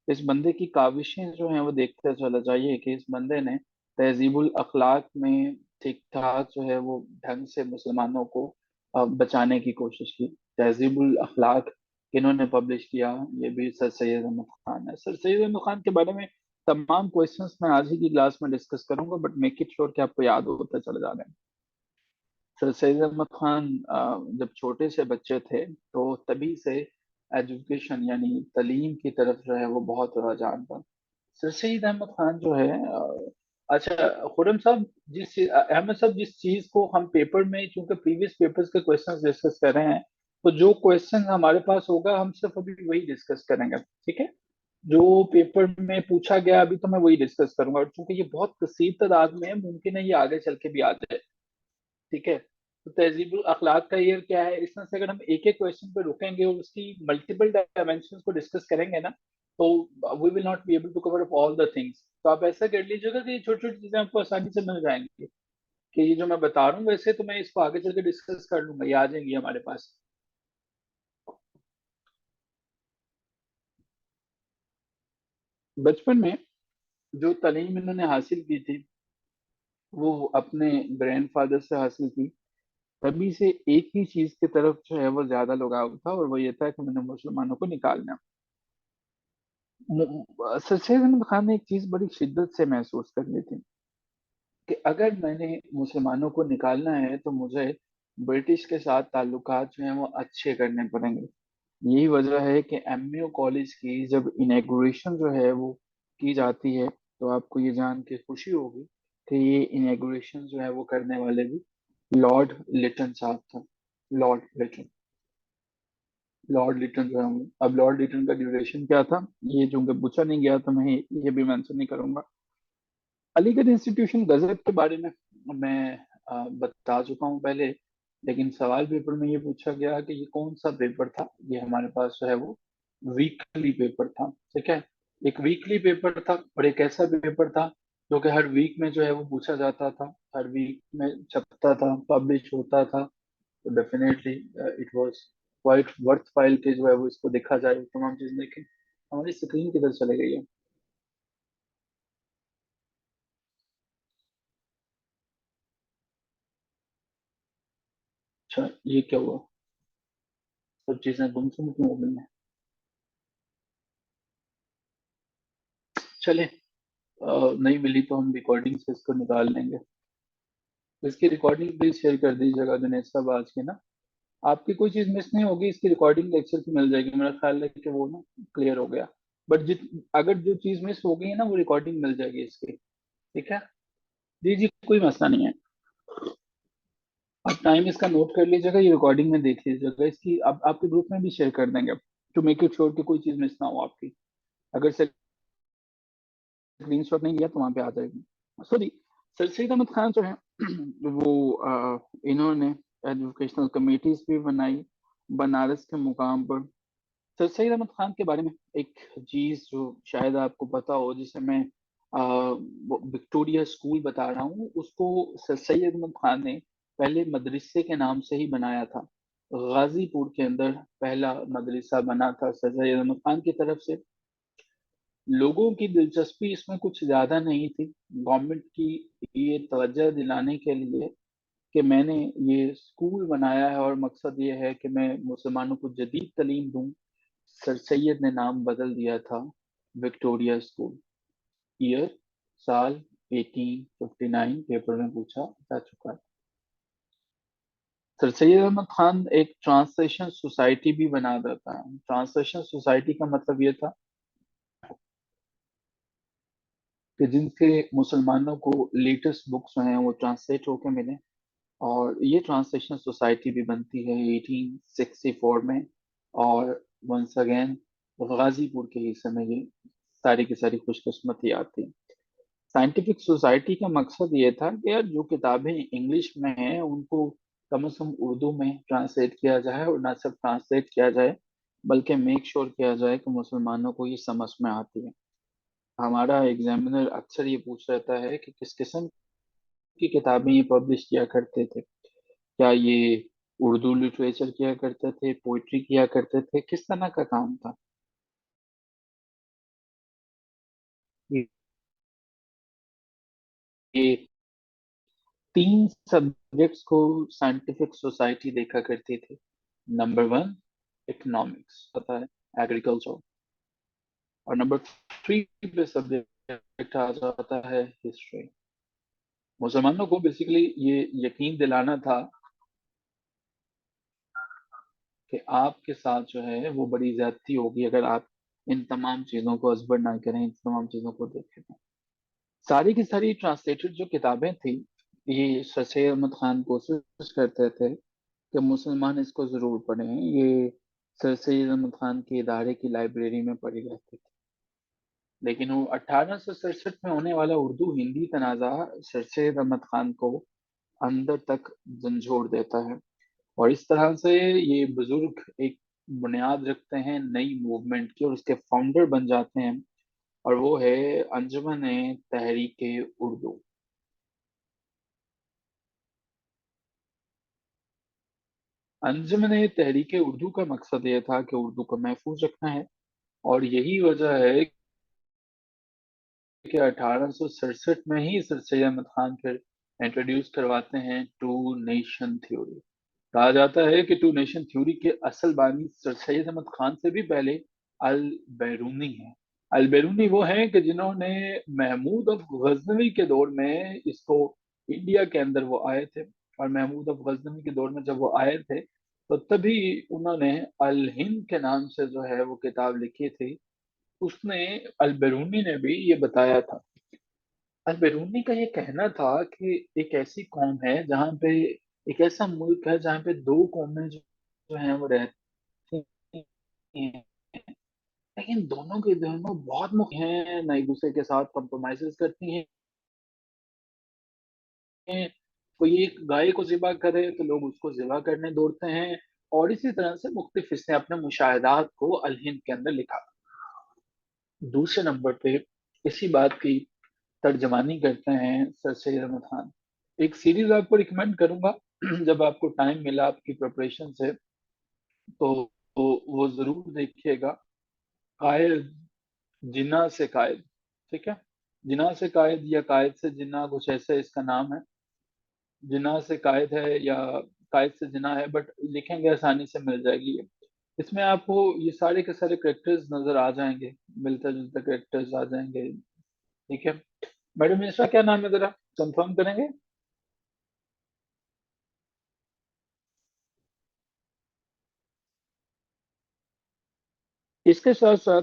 इस बंदे की काविशें जो हैं वो देखते चला जाइए कि इस बंदे ने तहजीबुल अखलाक में ठीक ठाक जो है वो ढंग से मुसलमानों को बचाने की कोशिश की। तहजीबुल अखलाक किन्होंने पब्लिश किया, ये भी सर सैयद अहमद खान है। सर सैयद अहमद खान के बारे में तमाम क्वेश्चंस मैं आज ही की क्लास में डिस्कस करूंगा, बट मेक इट श्योर कि आपको याद होता चले जा रहे हैं। सर सैयद अहमद खान जब छोटे से बच्चे थे तो तभी से एजुकेशन यानी तालीम की तरफ जो है वो बहुत रुझान था। सर सैयद अहमद खान जो है अच्छा खुरम साहब, अहमद साहब, जिस चीज को हम पेपर में, चूंकि प्रीवियस पेपर्स के क्वेश्चंस डिस्कस कर रहे हैं, तो जो क्वेश्चन हमारे पास होगा हम सिर्फ अभी वही डिस्कस करेंगे। ठीक है। जो पेपर में पूछा गया अभी तो मैं वही डिस्कस करूंगा, और चूंकि ये बहुत कसीर तादाद में है, मुमकिन है ये आगे चल के भी आ जाए। ठीक है। तो तहजीबुल अखलाक का ईयर क्या है, इस तरह से अगर हम एक एक क्वेश्चन पे रुकेंगे और उसकी मल्टीपल डायमेंशंस को डिस्कस करेंगे ना, तो we will not be able to cover up all the things. तो आप ऐसा कर लीजिएगा कि ये छोटी छोटी चीजें आपको आसानी से मिल जाएंगी, कि ये जो मैं बता रहा हूँ वैसे तो मैं इसको आगे चल के डिस्कस कर लूंगा, ये आ जाएंगी हमारे पास। बचपन में जो तालीम इन्होंने हासिल की थी वो अपने ग्रैंडफादर से हासिल की। तभी से एक ही चीज की तरफ जो है वो ज्यादा लगाव था, और वो ये था कि मैंने मुसलमानों को निकालना। सर सैयद अहमद खान ने एक चीज बड़ी शिद्दत से महसूस कर ली थी कि अगर मैंने मुसलमानों को निकालना है तो मुझे ब्रिटिश के साथ ताल्लुकात जो हैं वो अच्छे करने पड़ेंगे। यही वजह है कि एमयू कॉलेज की जब इनॉग्रेशन जो है वो की जाती है, तो आपको ये जान के खुशी होगी कि ये इनॉग्रेशन जो है वो करने वाले भी लॉर्ड लिटन साहब थे। लॉर्ड लिटन। लॉर्ड लिटन जो है, अब लॉर्ड लिटन का ड्यूरेशन क्या था ये जो पूछा नहीं गया, तो मैं ये भी मेंशन नहीं करूंगा। अलीगढ़ इंस्टीट्यूशन गजब के बारे में मैं बता चुका हूँ पहले, लेकिन सवाल पेपर में ये पूछा गया कि ये कौन सा पेपर था। ये हमारे पास जो है वो वीकली पेपर था, ठीक है। एक वीकली पेपर था और एक ऐसा पेपर था जो कि हर वीक में जो है वो पूछा जाता था, हर वीक में छपता था, पब्लिश होता था। तो definitely it was quite worth file के जो है वो इसको देखा जाए, तमाम चीज देखें। हमारी स्क्रीन किधर चले गई है? अच्छा, ये क्या हुआ? सब चीजें गुमसुम क्यों हो गई हैं? चले, नहीं मिली तो हम रिकॉर्डिंग से इसको निकाल लेंगे। तो इसकी रिकॉर्डिंग प्लीज शेयर कर दीजिएगा दिनेश साहब आज की ना। आपकी कोई चीज मिस नहीं होगी, इसकी रिकॉर्डिंग लेक्चर की मिल जाएगी, मेरा ख्याल है कि वो ना क्लियर हो गया। बट जित अगर जो चीज मिस हो गई है ना वो रिकॉर्डिंग मिल जाएगी इसकी, ठीक है। जी जी, कोई मसला नहीं है। आप टाइम इसका नोट कर लीजिएगा, ये रिकॉर्डिंग में देख लीजिएगा इसकी, अब आपके ग्रुप में भी शेयर कर देंगे टू मेक इट श्योर कि कोई चीज मिस ना हो आपकी। अगर स्क्रीन शॉट नहीं लिया तो वहां पे आ जाएगी। सॉरी, सर सैयद अहमद खान जो है वो इन्होंने एजुकेशनल कमेटीज भी बनाई बनारस के मुकाम पर। सर सैयद अहमद खान के बारे में एक चीज जो शायद आपको पता हो, जिसे मैं वो विक्टोरिया स्कूल बता रहा हूँ, उसको सर सैयद अहमद खान ने पहले मदरसे के नाम से ही बनाया था। गाजीपुर के अंदर पहला मदरसा बना था सर सैयद अहमद खान की तरफ से। लोगों की दिलचस्पी इसमें कुछ ज्यादा नहीं थी, गवर्नमेंट की ये तवज्जो दिलाने के लिए कि मैंने ये स्कूल बनाया है और मकसद ये है कि मैं मुसलमानों को जदीद तालीम दूं। सर सैयद ने नाम बदल दिया था विक्टोरिया स्कूल। ईयर, साल 1859 पेपर में पूछा जा चुका है। सर सैयद अहमद खान एक ट्रांसलेशन सोसाइटी भी बना देता है। ट्रांसलेशन सोसाइटी का मतलब ये था कि जिनके मुसलमानों को लेटेस्ट बुक्स जो हैं वो ट्रांसलेट होके मिले, और ये ट्रांसलेशन सोसाइटी भी बनती है 1864 में। और वंस अगेन गाजीपुर के हिस्से में ये सारी की सारी खुशकिस्मती आती। साइंटिफिक सोसाइटी का मकसद ये था कि यार जो किताबें इंग्लिश में हैं उनको कम से कम उर्दू में ट्रांसलेट किया जाए, और ना सिर्फ ट्रांसलेट किया जाए बल्कि मेक श्योर किया जाए कि मुसलमानों को ये समझ में आती है। हमारा एग्जामिनर अक्सर ये पूछ रहता है कि किस किस्म की किताबें ये पब्लिश किया करते थे। क्या ये उर्दू लिटरेचर किया करते थे, पोइट्री किया करते थे, किस तरह का काम था? ये ये तीन सब्जेक्ट्स को साइंटिफिक सोसाइटी देखा करती थी। नंबर वन, इकोनॉमिक्स, पता है, एग्रीकल्चर। और नंबर थ्री पे सब्जेक्ट आ जाता है हिस्ट्री। मुसलमानों को बेसिकली ये यकीन दिलाना था कि आपके साथ जो है वो बड़ी ज्यादती होगी अगर आप इन तमाम चीजों को अजबर ना करें, इन तमाम चीजों को देखें। सारी की सारी ट्रांसलेटेड जो किताबें थी, ये सर सैयद अहमद खान कोशिश करते थे कि मुसलमान इसको जरूर पढ़ें। ये सर सैयद अहमद खान के इदारे की लाइब्रेरी में पढ़ी रहती थी। लेकिन वो 1867 में होने वाला उर्दू हिंदी तनाज़ा सर सैयद अहमद खान को अंदर तक झंझोड़ देता है। और इस तरह से ये बुजुर्ग एक बुनियाद रखते हैं नई मूवमेंट की, और उसके फाउंडर बन जाते हैं। और वो है अंजुमन तहरीक उर्दू। अंजुमन तहरीक उर्दू का मकसद ये था कि उर्दू को महफूज रखना है। और यही वजह है कि 1867 में ही सर सैयद अहमद खान फिर इंट्रोड्यूस करवाते हैं टू नेशन थ्योरी। कहा जाता है कि टू नेशन थ्योरी के असल बानी सर सैयद अहमद खान से भी पहले अल बैरूनी है। अल बैरूनी वो हैं कि जिन्होंने महमूद अफ गजनवी के दौर में इसको इंडिया के अंदर वो आए थे। और महमूद अफ गजनवी के दौर में जब वो आए थे तो तभी उन्होंने अल हिंद के नाम से जो है वो किताब लिखी थी। उसने अल बैरूनी ने भी ये बताया था। अल बैरूनी का ये कहना था कि एक ऐसी कौम है जहाँ पे, एक ऐसा मुल्क है जहाँ पे दो कौमें जो हैं वो रहती हैं, लेकिन दोनों के दोनों बहुत मुख्य हैं, ना एक दूसरे के साथ कॉम्प्रोमाइजेस करती हैं। कोई एक गाय को ज़िबा करे तो लोग उसको ज़िबा करने दौड़ते हैं। और इसी तरह से मुख्तलिफ इसने अपने मुशाहिदात को अल हिंद के अंदर लिखा। दूसरे नंबर पे इसी बात की तर्जमानी करते हैं सर सैयद अहमद खान। एक सीरीज आपको रिकमेंड करूंगा जब आपको टाइम मिला आपकी प्रिपरेशन से, तो वो जरूर देखिएगा। कायद, जिन्ना से कायद। ठीक है, जिन्ना से कायद या कायद से जिन्ना, कुछ ऐसे इसका नाम है। जिन्ना से कायद है या कायद से जिन्ना है, बट लिखेंगे आसानी से मिल जाएगी ये। इसमें आपको ये सारे के सारे करेक्टर्स नजर आ जाएंगे, मिलते जुलते करेक्टर्स आ जाएंगे। ठीक है मैडम, इसका क्या नाम है जरा कंफर्म करेंगे? इसके साथ साथ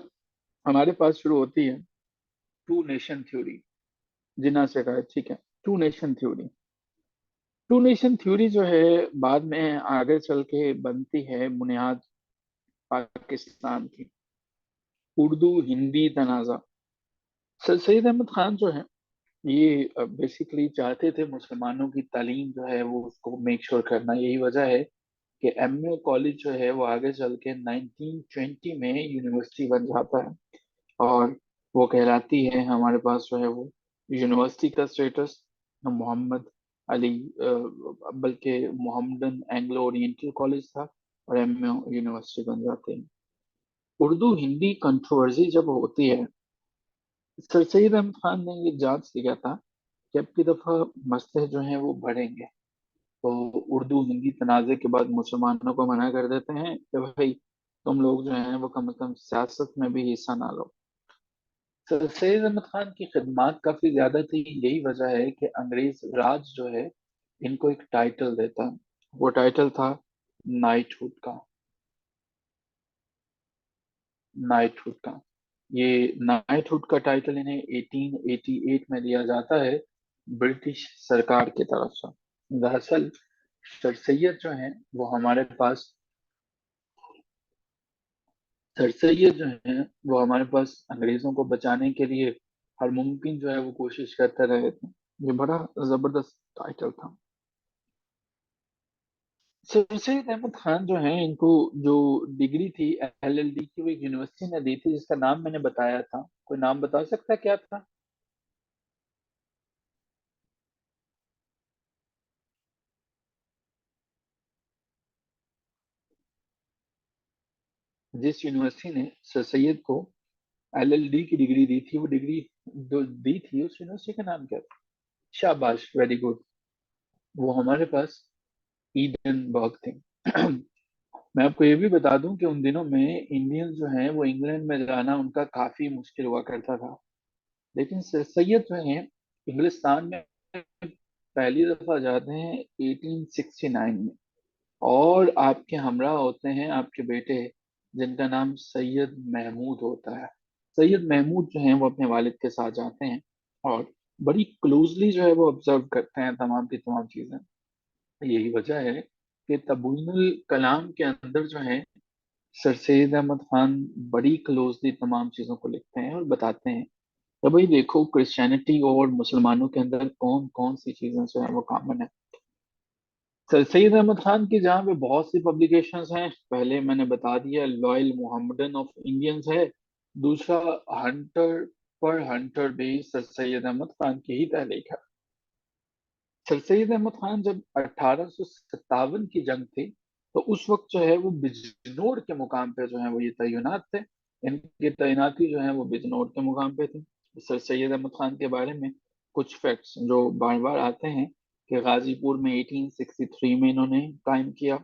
हमारे पास शुरू होती है टू नेशन थ्योरी। जिन्ना से कहा, ठीक है। Two nation theory, two nation theory जो है बाद में आगे चल के बनती है बुनियाद पाकिस्तान की। उर्दू हिंदी तनाज़ा। सर सैयद अहमद खान जो है ये बेसिकली चाहते थे मुसलमानों की तालीम जो है वो उसको मेक श्योर करना। यही वजह है कि एमए कॉलेज जो है वो आगे चल के 1920 में यूनिवर्सिटी बन जाता है। और वो कहलाती है, हमारे पास जो है वो यूनिवर्सिटी का स्टेटस मोहम्मद अली, बल्कि मोहम्मदन एंग्लो ओरिएंटल कॉलेज था। और एमए यूनिवर्सिटी बन जाते हैं। उर्दू हिंदी कंट्रोवर्सी जब होती है, सर सैयद अहमद खान ने ये जांच लिया था कि अब की दफा मसले जो हैं वो बढ़ेंगे। तो उर्दू हिंदी तनाज़े के बाद मुसलमानों को मना कर देते हैं कि भाई तुम लोग जो हैं वो कम से कम सियासत में भी हिस्सा ना लो। सर सैयद अहमद खान की खिदमत काफी ज्यादा थी। यही वजह है कि अंग्रेज राज जो है इनको एक टाइटल देता है। वो टाइटल था नाइटहुड का। नाइटहुड का, ये नाइटहुड का टाइटल इन्हें 1888 में दिया जाता है ब्रिटिश सरकार की तरफ से। दरअसल सर सैयद जो है वो हमारे पास, सर सैयद जो है वो हमारे पास अंग्रेजों को बचाने के लिए हर मुमकिन जो है वो कोशिश करते रहे थे। ये बड़ा जबरदस्त टाइटल था। सर सैयद अहमद खान जो है इनको जो डिग्री थी एलएलडी की, वो एक यूनिवर्सिटी ने दी थी जिसका नाम मैंने बताया था। कोई नाम बता सकता है क्या था? जिस यूनिवर्सिटी ने सर सैयद को एलएलडी की डिग्री दी थी, वो डिग्री जो दी थी उस यूनिवर्सिटी का नाम क्या था? शाबाश, वेरी गुड। वो हमारे पास ईडन बर्ग थी। मैं आपको ये भी बता दूं कि उन दिनों में इंडियंस जो हैं वो इंग्लैंड में जाना उनका काफी मुश्किल हुआ करता था। लेकिन सर सैयद जो हैं इंग्लिस्तान में पहली दफा जाते हैं 1869 में। और आपके हमरा होते हैं आपके बेटे, जिनका नाम सैयद महमूद होता है। सैयद महमूद जो हैं वो अपने वालिद के साथ जाते हैं और बड़ी क्लोजली जो है वो ऑब्जर्व करते हैं तमाम की तमाम चीजें। यही वजह है कि तबूनुल कलाम के अंदर जो है सर सैयद अहमद खान बड़ी क्लोजली तमाम चीजों को लिखते हैं और बताते हैं। तो भाई देखो क्रिश्चियनिटी और मुसलमानों के अंदर कौन कौन सी चीजें जो है वो कॉमन है। सर सैयद अहमद खान की जहाँ पे बहुत सी पब्लिकेशंस हैं, पहले मैंने बता दिया लॉयल मोहम्मदन ऑफ इंडियंस है। दूसरा हंटर पर Hunter base sir Syed Ahmad Khan की ही तहरीक है। सर सैयद अहमद खान जब 1857 की जंग थी, तो उस वक्त जो है वो बिजनौर के मुकाम पे जो है वो ये तैनात थे। इनकी तैनाती जो है वो बिजनौर के मुकाम पे थी। सर सैयद अहमद खान के बारे में कुछ फैक्ट्स जो बार बार आते हैं कि गाजीपुर में 1863 में इन्होंने कायम किया,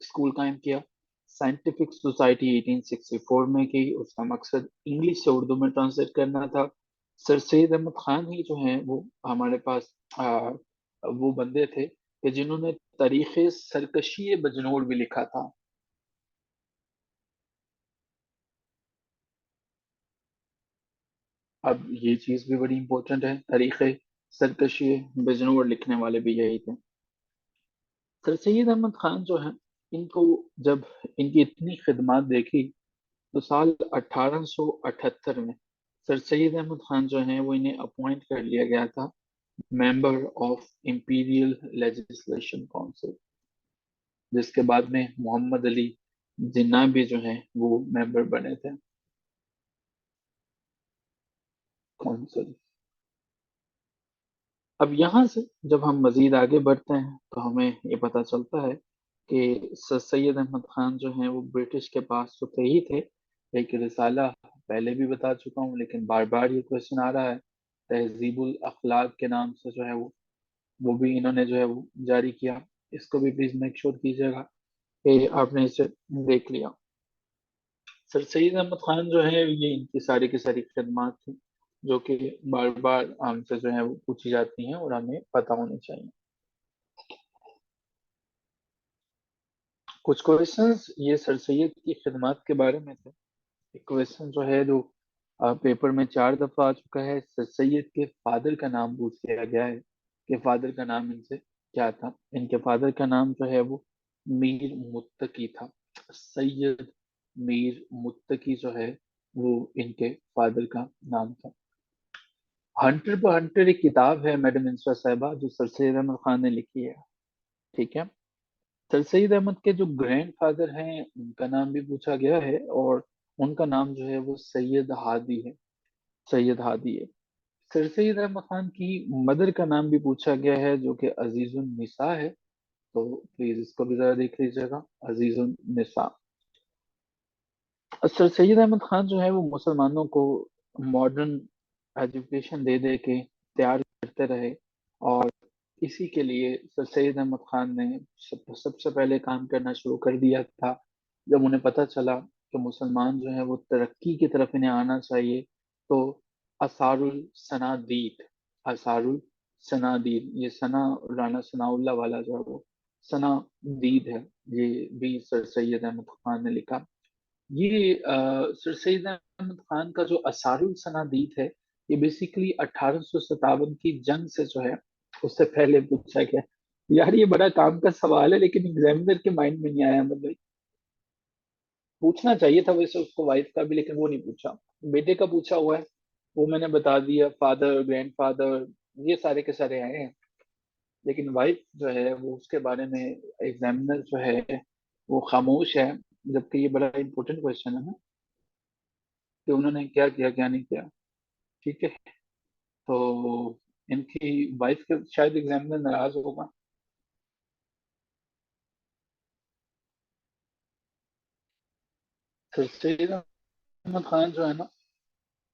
स्कूल कायम किया। साइंटिफिक सोसाइटी 1864 में की, उसका मकसद इंग्लिश से उर्दू में ट्रांसलेट करना था। सर सैयद अहमद खान ही जो है वो हमारे पास वो बंदे थे कि जिन्होंने तारीखे सरकशी बजनौर भी लिखा था। अब ये चीज भी बड़ी इंपॉर्टेंट है, तारीखे सरकशी बजनौर लिखने वाले भी यही थे। सर सैयद अहमद खान जो है, इनको जब इनकी इतनी खिदमत देखी, तो साल 1878 में सर सैयद अहमद खान जो है वो इन्हें अपॉइंट कर लिया गया था member of imperial legislation council, जिसके बाद में मोहम्मद अली जिन्ना भी जो है वो मेंबर बने थे काउंसिल। अब यहाँ से जब हम मजीद आगे बढ़ते हैं तो हमें ये पता चलता है कि सर सैयद अहमद खान जो हैं वो ब्रिटिश के पास तो थे ही थे। एक रिसाला पहले भी बता चुका हूँ, लेकिन बार बार ये क्वेश्चन आ रहा है, तहजीबुल अखलाक के नाम से जो है वो भी इन्होंने जो है वो जारी किया। इसको भी प्लीज मेक श्योर कीजिएगा कि आपने इसे देख लिया। सर सैयद अहमद खान जो है ये इनकी सारी की सारी खिदमात थी, जो कि बार बार हमसे जो है वो पूछी जाती हैं और हमें पता होनी चाहिए। कुछ क्वेश्चंस ये सर सैयद की खिदमत के बारे में थे। एक क्वेश्चन जो है जो पेपर में 4 दफा आ चुका है, सर सैयद के फादर का नाम पूछ लिया गया है कि फादर का नाम इनसे क्या था। इनके फादर का नाम जो है वो मीर मुत्तकी था। सैयद मीर मुत्तकी जो है वो इनके फादर का नाम था। हंटर पर हंटर एक किताब है मैडम इंसरा साहिबा, जो सर सैयद अहमद खान ने लिखी है। ठीक है। सर सईद अहमद के जो ग्रैंडफादर हैं उनका नाम भी पूछा गया है, और उनका नाम जो है वो सैयद हादी है। सैयद हादी है। सर सईद अहमद खान की मदर का नाम भी पूछा गया है, जो कि अजीजुन निसा है। तो प्लीज इसको भी जरा देख लीजिएगा, अजीजुन निसा। सर सैयद अहमद खान जो है वो मुसलमानों को मॉडर्न एजुकेशन दे दे के तैयार करते रहे, और इसी के लिए सर सैयद अहमद खान ने सबसे पहले काम करना शुरू कर दिया था। जब उन्हें पता चला कि मुसलमान जो है वो तरक्की की तरफ इन्हें आना चाहिए, तो असारुल सनादीद, असारुल सनादीद, ये सना राना सनाउल्लाह वाला जो है वो सनादीद है, ये भी सर सैयद अहमद खान ने लिखा। ये सर सैयद अहमद खान का जो असारुल सनादीद है, ये बेसिकली 1857 की जंग से जो है उससे पहले पूछा गया। यार ये बड़ा काम का सवाल है, लेकिन एग्जामिनर के माइंड में नहीं आया, मतलब पूछना चाहिए था वैसे उसको वाइफ का भी, लेकिन वो नहीं पूछा। बेटे का पूछा हुआ है, वो मैंने बता दिया, फादर ग्रैंडफादर ये सारे के सारे आए हैं। लेकिन वाइफ जो है वो उसके बारे में एग्जामिनर जो है वो खामोश है, जबकि ये बड़ा इंपॉर्टेंट क्वेश्चन है ना, कि उन्होंने क्या किया क्या नहीं किया। ठीक है। तो इनकी वाइफ के शायद एग्जामिनर नाराज होगा। तो सैयद अहमद खान जो है ना,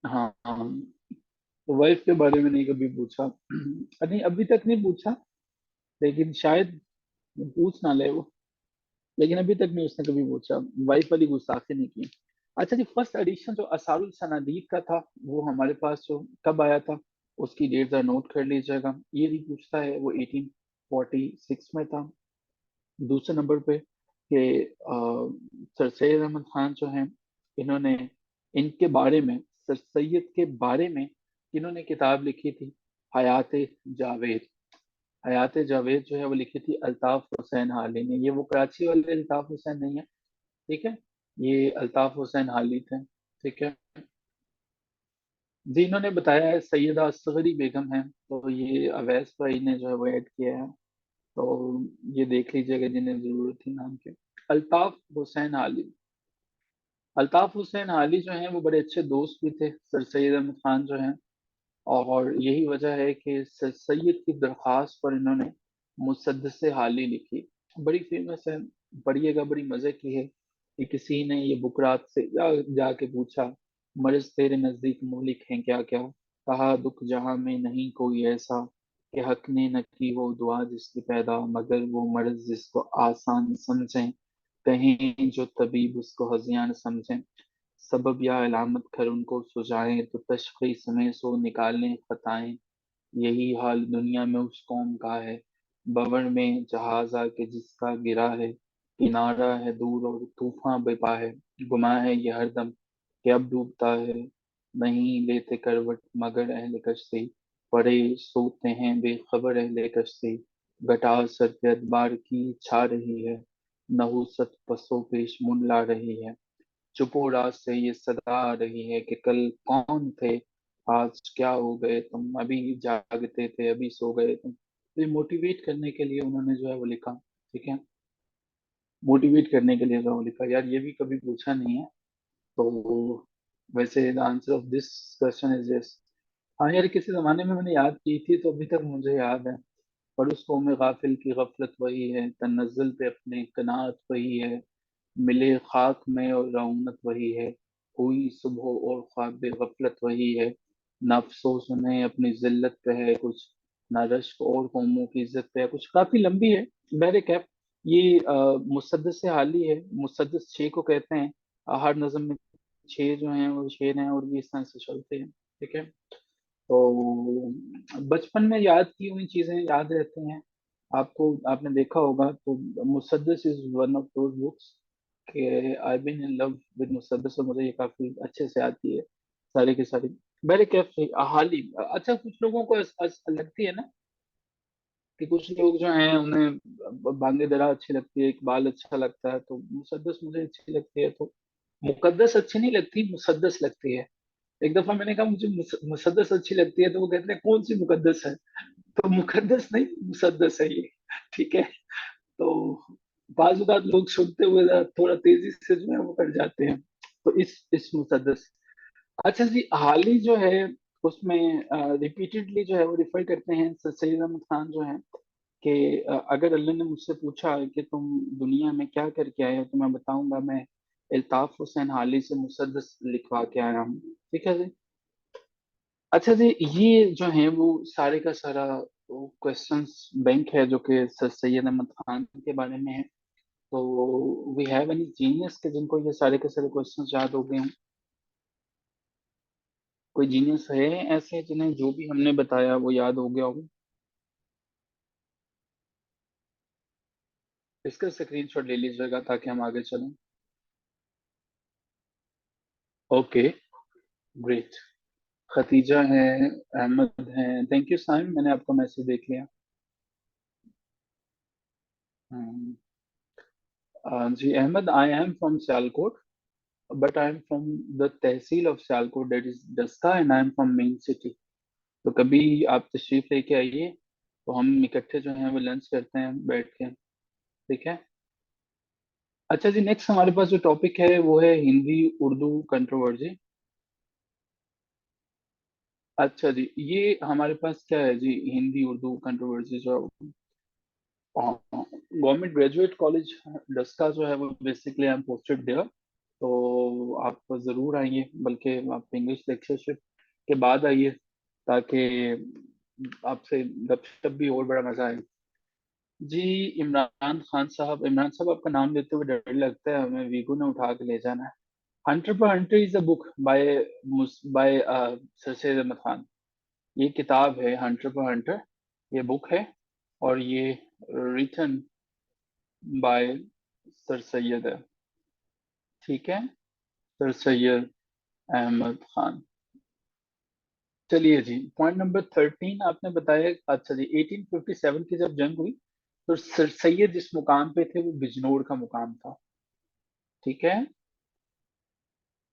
हाँ हाँ, तो वाइफ के बारे में नहीं कभी पूछा। नहीं अभी तक नहीं पूछा, लेकिन शायद पूछ ना ले वो। लेकिन अभी तक नहीं उसने कभी पूछा, वाइफ वाली गुस्ताखी नहीं की। अच्छा जी, फर्स्ट एडिशन जो असारुल सनादीद का था वो हमारे पास जो कब आया था, उसकी डेट जरा नोट कर लीजिएगा। ये भी पूछता है वो 1846 में था। दूसरे नंबर पे कि सर सैयद अहमद खान जो हैं, इन्होंने इनके बारे में, सर सैयद के बारे में इन्होंने किताब लिखी थी, हयात जावेद। हयात जावेद जो है वो लिखी थी अल्ताफ हुसैन हाली ने। ये वो कराची वाले अल्ताफ हुसैन नहीं है, ठीक है, ये अल्ताफ हुसैन हाली थे। ठीक है जी। इन्होंने बताया है सैयदा असगरी बेगम है, तो ये अवैस भाई ने जो है वो ऐड किया है। तो ये देख लीजिएगा जिन्हें जरूरत थी नाम के। अल्ताफ हुसैन अली। अल्ताफ हुसैन अली जो हैं वो बड़े अच्छे दोस्त भी थे सर सैयद अहमद खान जो हैं। और यही वजह है कि सर सैयद की दरख्वास्त पर इन्होंने मुसद्दस हाली लिखी। बड़ी फेमस है, पढ़िएगा, बड़ी मजे की है। कि किसी ने ये बुकरात से जाके पूछा, मर्ज तेरे नजदीक मोलिक हैं क्या क्या। कहा दुख जहां में नहीं कोई ऐसा, कि हक ने न की हो दुआ जिसकी पैदा, मगर वो मर्ज जिसको आसान समझें, कहें जो तबीब उसको हजियां न समझें। सबब या अलामत कर उनको सुझाएं, तो तशखीस में सो निकालें खताएं। यही हाल दुनिया में उस कौम का है, बवर में जहाजा के जिसका गिरा है। किनारा है दूर और तूफान बेपा है, गुमा है ये हरदम कि अब डूबता है। नहीं लेते करवट मगर अहले कश्ती, पड़े सोते हैं बेखबर अहले कश्ती। घटा सर पे अदबार की छा रही है, नहुसत पसो पेश मुंडला रही है। चुपो रात से ये सदा आ रही है कि कल कौन थे, आज क्या हो गए तुम, अभी जागते थे अभी सो गए तुम। तो ये मोटिवेट करने के लिए उन्होंने जो है वो लिखा। ठीक है, मोटिवेट करने के लिए जो है वो लिखा। यार ये भी कभी पूछा नहीं है। तो वैसे the answer of this question is yes. हाँ यार, किसी जमाने में मैंने याद की थी तो अभी तक मुझे याद है। पर उस कौम गाफिल की गफलत वही है, तनज्जुल पे अपने कनात वही है। मिले खाक में और रौनक वही है, हुई सुबह और ख्वाब गफलत वही है। न अफसोस उन्हें अपनी जिल्लत पे है कुछ, न रश्क और कौमों की इज्जत पे है कुछ। काफी लंबी है। बहरे कैफ, ये मुसद्दस से हाली है। मुसद्दस छः को कहते हैं। हर नज़म में छः जो हैं वो शेर हैं, और ये इस तरह से चलते हैं। ठीक है। तो बचपन में याद की हुई चीजें याद रहती हैं। आपको, आपने देखा होगा तो Musaddas is one of those books कि I been in love with Musaddas, और मुझे ये काफी अच्छे से आती है सारी की सारी। मेरे कैफे हाल ही। अच्छा, कुछ लोगों को लगती है ना कि कुछ लोग जो हैं उन्हें बांगे दरा अच्छी लगती है, इकबाल अच्छा लगता है, तो मुसद्दस मुझे अच्छी लगती है। तो मुकद्दस अच्छी नहीं लगती, मुसद्दस लगती है। एक दफा मैंने कहा मुझे मुसद्दस अच्छी लगती है, तो वो कहते हैं कौन सी मुकद्दस है। तो मुकद्दस नहीं, मुसद्दस है ये। ठीक है। तो बाजुकात लोग सुनते हुए जरा थोड़ा तेजी से जो है वो कर जाते हैं। तो इस मुसद्दस। अच्छा जी, हाली जो है उसमें रिपीटेडली जो है वो रिफर करते हैं सर सैयद अहमद खान जो है कि अगर अल्लाह ने मुझसे पूछा कि तुम दुनिया में क्या करके आए हो, तो मैं बताऊंगा मैं अल्ताफ हुसैन हाली से मुसद्दस लिखवा के आया हूँ। ठीक है जी। अच्छा जी, ये जो है वो सारे का सारा क्वेश्चंस बैंक है जो कि सर सैयद अहमद खान के बारे में है। तो वी हैव एनी जीनियस के जिनको ये सारे के सारे क्वेश्चंस याद हो गए हों? कोई जीनियस है ऐसे जिन्हें जो भी हमने बताया वो याद हो गया हो? इसका स्क्रीनशॉट ले लीजिएगा ताकि हम आगे चलें। Okay, great. खतीजा है, अहमद है। थैंक यू साइम, मैंने आपका मैसेज देख लिया। हम्म, जी Ahmad, I am from Sialkot, but I am from the tehsil of Sialkot, that is Daska, and I am from main city. तो कभी आप तशरीफ लेके आइए, तो हम इकट्ठे जो हैं वो लंच करते हैं बैठ के। ठीक है। अच्छा जी, नेक्स्ट हमारे पास जो टॉपिक है वो है हिंदी उर्दू कंट्रोवर्जी। अच्छा जी, ये हमारे पास क्या है जी, हिंदी उर्दू कंट्रोवर्सी जो गवर्नमेंट ग्रेजुएट कॉलेज डस्का जो है वो basically I am posted there. तो आप ज़रूर आइए, बल्कि आप इंग्लिश लेक्चरशिप के बाद आइए, ताकि आपसे गपशप भी और बड़ा मजा आए। जी, इमरान खान साहब, इमरान साहब आपका नाम लेते हुए डर लगता है, हमें वीगो ने उठा के ले जाना है। हंटर पर Hunter is a book by by sir Syed Ahmad Khan. ये किताब है हंटर पर हंटर, ये बुक है। और ये रिटन बाय सर सैयद है। ठीक है, सर सैयद अहमद खान। चलिए जी, पॉइंट नंबर 13 आपने बताया। अच्छा जी, 1857 की जब जंग हुई तो सर सैयद जिस मुकाम पे थे वो बिजनौर का मुकाम था। ठीक है।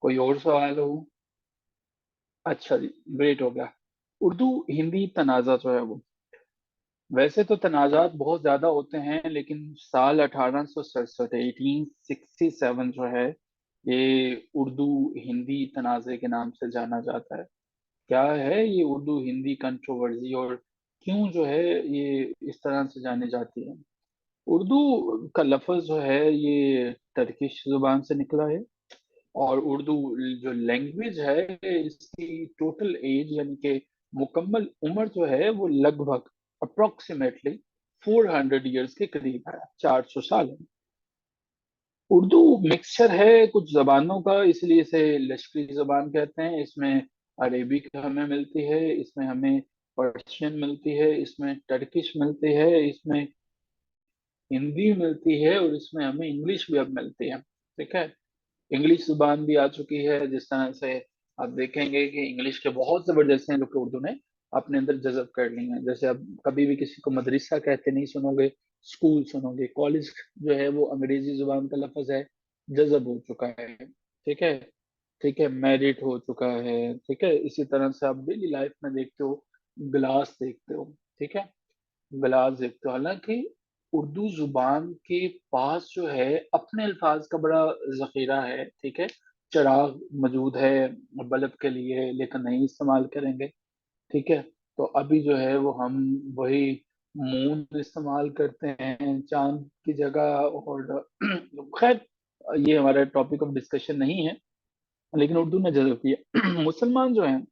कोई और सवाल हो? अच्छा जी, ग्रेट हो गया। उर्दू हिंदी तनाज़ा जो है वो वैसे तो तनाज़ात बहुत ज़्यादा होते हैं, लेकिन साल 1867 1867 जो है, ये उर्दू हिंदी तनाज़े के नाम से जाना जाता है। क्या है ये उर्दू हिंदी कंट्रोवर्सी, और क्यों जो है ये इस तरह से जानी जाती है? उर्दू का लफ्ज़ जो है ये टर्किश ज़ुबान से निकला है। और उर्दू जो लैंग्वेज है, इसकी टोटल एज यानी कि मुकम्मल उम्र जो है वो लगभग अप्रोक्सीमेटली 400 ईयर्स के करीब है, 400 साल है। उर्दू मिक्सचर है कुछ जबानों का, इसलिए इसे लश्करी जबान कहते हैं। इसमें अरेबिक हमें मिलती है, इसमें हमें पर्शियन मिलती है, इसमें टर्किश मिलती है, इसमें हिंदी मिलती है, और इसमें हमें इंग्लिश भी अब मिलती है। ठीक है। इंग्लिश जुबान भी आ चुकी है, जिस तरह से आप देखेंगे कि इंग्लिश के बहुत जबरदस्त हैं लोग उर्दू ने अपने अंदर जज़ब कर ली हैं। जैसे अब कभी भी किसी को मदरसा कहते नहीं सुनोगे, स्कूल सुनोगे। कॉलेज जो है वो अंग्रेजी जुबान का लफ्ज है, जज़ब हो चुका है। ठीक है। ठीक है, मेरिट हो चुका है। ठीक है, इसी तरह से आप डेली लाइफ में देखते हो, ग्लास देखते हो। ठीक है, ग्लास देखते हो। हालांकि उर्दू जुबान के पास जो है अपने अल्फाज का बड़ा जखीरा है। ठीक है, चिराग मौजूद है बल्ब के लिए, लेकिन नहीं इस्तेमाल करेंगे। ठीक है, तो अभी जो है वो हम वही मून इस्तेमाल करते हैं चांद की जगह। और खैर, ये हमारा टॉपिक ऑफ डिस्कशन नहीं है, लेकिन उर्दू ने जज़ब किया। मुसलमान जो हैं,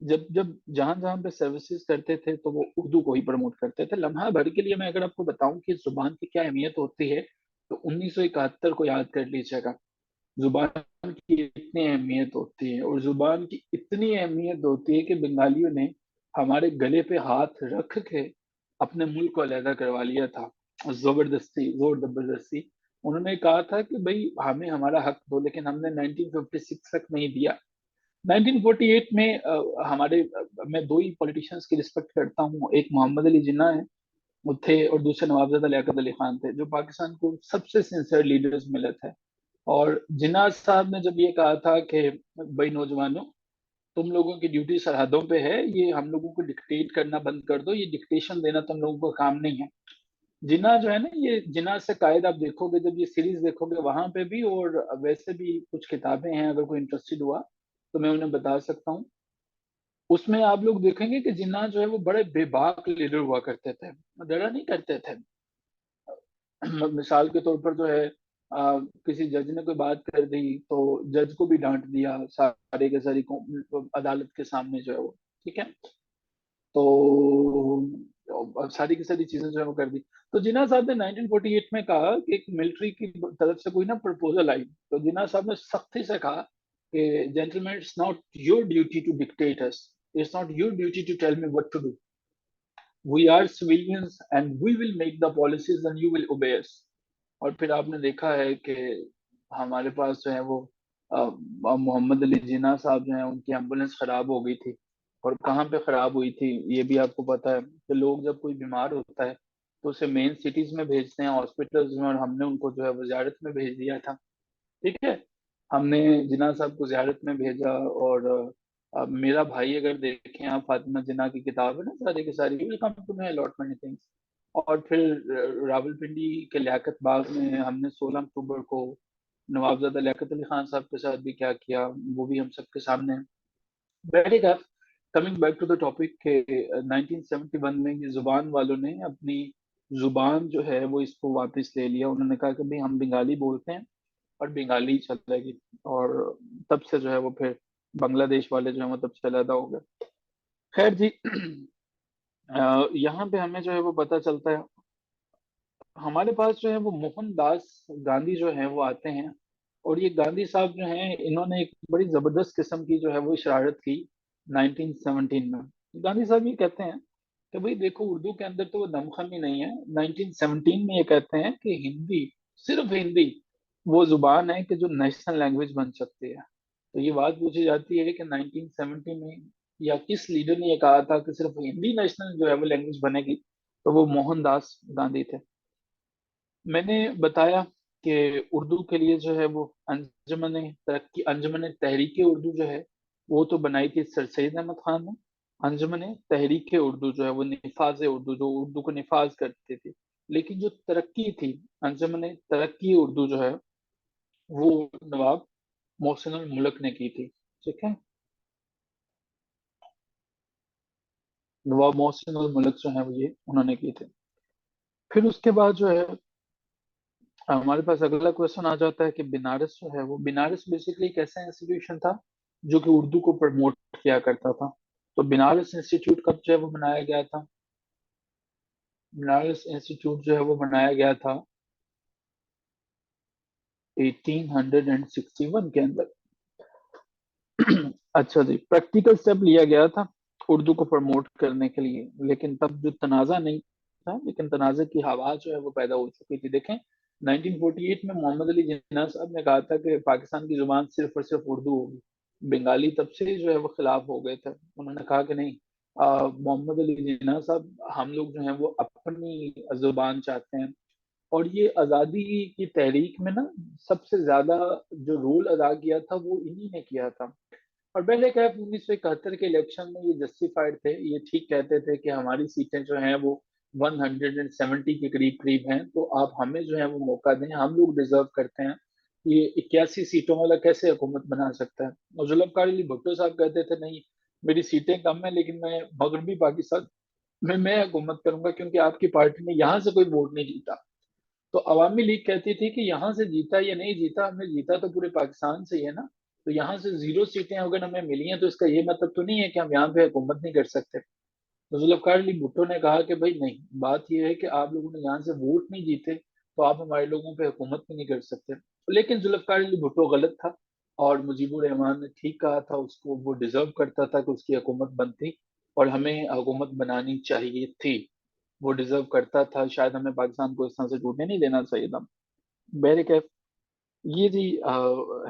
जब जब जहां जहां पे सर्विसेज करते थे, तो वो उर्दू को ही प्रमोट करते थे। लम्हा भर के लिए मैं अगर आपको बताऊं कि जुबान की क्या अहमियत होती है, तो 1971 को याद कर लीजिएगा। जुबान की इतनी अहमियत होती है, और जुबान की इतनी अहमियत होती है कि बंगालियों ने हमारे गले पे हाथ रख के अपने मुल्क को अलहदा करवा लिया था। जबरदस्ती, जोर जबरदस्ती। उन्होंने कहा था कि भाई हमें हमारा हक दो, लेकिन हमने 1956 तक नहीं दिया। 1948 में मैं दो ही पॉलिटिशियंस की रिस्पेक्ट करता हूँ। एक मोहम्मद अली जिन्ना है, वो थे, और दूसरे नवाबजादा लियाकत अली खान थे, जो पाकिस्तान को सबसे सिंसियर लीडर्स मिले थे। और जिन्ना साहब ने जब ये कहा था कि भाई नौजवानों, तुम लोगों की ड्यूटी सरहदों पे है, ये हम लोगों को डिक्टेट करना बंद कर दो, ये डिक्टेशन देना तुम लोगों का काम नहीं है। जिन्ना जो है ना, ये जिन्ना से कायद आप देखोगे, जब ये सीरीज देखोगे वहां पे भी, और वैसे भी कुछ किताबें हैं, अगर कोई इंटरेस्टेड हुआ तो मैं उन्हें बता सकता हूँ। उसमें आप लोग देखेंगे कि जिन्ना जो है वो बड़े बेबाक लीडर हुआ करते थे, डरा नहीं करते थे। मिसाल के तौर पर जो है, किसी जज ने कोई बात कर दी, तो जज को भी डांट दिया सारे के सारी अदालत के सामने जो है वो। ठीक है, तो सारी की सारी चीजें जो है वो कर दी। तो जिन्ना साहब ने 1948 में कहा कि एक मिलिट्री की तरफ से कोई ना प्रपोजल आई, तो जिन्ना साहब ने सख्ती से कहा कि gentleman, it's not your duty to dictate us, it's not your duty to tell me what to do, we are civilians and we will make the policies and you will obey us. और फिर आपने देखा है कि हमारे पास जो है वो मोहम्मद अली जिन्ना साहब जो है, उनकी एम्बुलेंस खराब हो गई थी। और कहाँ पे खराब हुई थी ये भी आपको पता है, कि लोग जब कोई बीमार होता है तो उसे मेन सिटीज में भेजते हैं, हॉस्पिटल्स में, और हमने उनको जो है वो जियारत में भेज दिया था। ठीक है, हमने जिन्ना साहब को जियारत में भेजा। और मेरा भाई, अगर देखें आप, फातिमा जिन्ना की किताब है ना सारी की सारी, will come to me a lot many things. और फिर रावलपिंडी के लियाकत बाग में हमने 16 अक्टूबर को नवाबजादा लियाकत अली खान साहब के साथ भी क्या किया, वो भी हम सबके सामने है। बैठेगा। Coming back to the topic के 1971 में ये जुबान वालों ने अपनी जुबान जो है वो इसको वापस ले लिया। उन्होंने कहा कि भाई हम बंगाली बोलते हैं, और बंगाली चलेगी। और तब से जो है वो फिर बांग्लादेश वाले जो है वो तब से अलग हो गए। खैर जी, यहाँ पे हमें जो है वो पता चलता है, हमारे पास जो है वो मोहनदास गांधी जो है वो आते हैं। और ये गांधी साहब जो हैं, इन्होंने एक बड़ी जबरदस्त किस्म की जो है वो शरारत की 1917 में। गांधी साहब ये कहते हैं कि भाई देखो, उर्दू के अंदर तो वो दमखम ही नहीं है। 1917 में ये कहते हैं कि हिंदी, सिर्फ हिंदी वो जुबान है कि जो नेशनल लैंग्वेज बन सकती है। तो ये बात पूछी जाती है कि 1970 में या किस लीडर ने ये कहा था कि सिर्फ हिंदी नेशनल जो है वो लैंग्वेज बनेगी, तो वो मोहनदास गांधी थे। मैंने बताया कि उर्दू के लिए जो है वो अंजुमन तरक्की, अंजुमन तहरीक उर्दू जो है, वो तो बनाई थी सर सैयद अहमद खान ने। अंजुमन तहरीक उर्दू जो है वो निफाज उर्दू, जो उर्दू को निफाज करती थी। लेकिन जो तरक्की थी, अंजुमन तरक्की उर्दू जो है वो नवाब मोहसिन उल मुल्क ने की थी। ठीक है, नवाब मोहसिन उल मुल्क जो है वो ये उन्होंने की थी। फिर उसके बाद जो है हमारे पास अगला क्वेश्चन आ जाता है कि बनारस जो है वो, बनारस बेसिकली एक ऐसा इंस्टीट्यूशन था जो कि उर्दू को प्रमोट किया करता था। तो बनारस इंस्टीट्यूट कब जो है वो बनाया गया था? बनारस इंस्टीट्यूट जो है वो बनाया गया था 1861 के अंदर। अच्छा जी, प्रैक्टिकल स्टेप लिया गया था उर्दू को प्रमोट करने के लिए, लेकिन तब जो तनाज़ा नहीं था, लेकिन तनाज़े की हवा जो है वो पैदा हो चुकी थी। देखें, 1948 में मोहम्मद अली जिन्ना साहब ने कहा था कि पाकिस्तान की जुबान सिर्फ और सिर्फ उर्दू होगी। बंगाली तब से जो है वो खिलाफ हो गए थे। उन्होंने कहा कि नहीं, मोहम्मद अली जिन्ना साहब, हम लोग जो है वो अपनी जुबान चाहते हैं। और ये आज़ादी की तहरीक में ना सबसे ज्यादा जो रोल अदा किया था वो इन्हीं ने किया था। और पहले क्या, 1971 के इलेक्शन में ये जस्टिफाइड थे, ये ठीक कहते थे कि हमारी सीटें जो हैं वो 170 के करीब करीब हैं, तो आप हमें जो है वो मौका दें, हम लोग डिजर्व करते हैं। ये 81 सीटों वाला कैसे हुकूमत बना सकता है? और जुल्फकार अली भुट्टो साहब कहते थे नहीं, मेरी सीटें कम है लेकिन मैं मगरबी पाकिस्तान में मैं हुकूमत करूंगा, क्योंकि आपकी पार्टी ने यहाँ से कोई वोट नहीं जीता। तो अवामी लीग कहती थी कि यहाँ से जीता या नहीं जीता, हमने जीता तो पूरे पाकिस्तान से ही है ना। तो यहाँ से 0 सीटें अगर हमें मिली हैं तो इसका ये मतलब तो नहीं है कि हम यहाँ पे हुकूमत नहीं कर सकते। तो जुल्फकार अली भुट्टो ने कहा कि भाई नहीं, बात यह है कि आप लोगों ने यहाँ से वोट नहीं जीते तो आप हमारे लोगों पे हुकूमत भी नहीं कर सकते। लेकिन जुल्फकार अली भुट्टो गलत था, और मुजीबुर रहमान ने ठीक कहा था, उसको वो डिजर्व करता था कि उसकी हुकूमत बनती, और हमें हुकूमत बनानी चाहिए थी। वो डिजर्व करता था, शायद हमें पाकिस्तान को इस तरह से टूटने नहीं देना चाहिए था। बहरकैफ, ये जी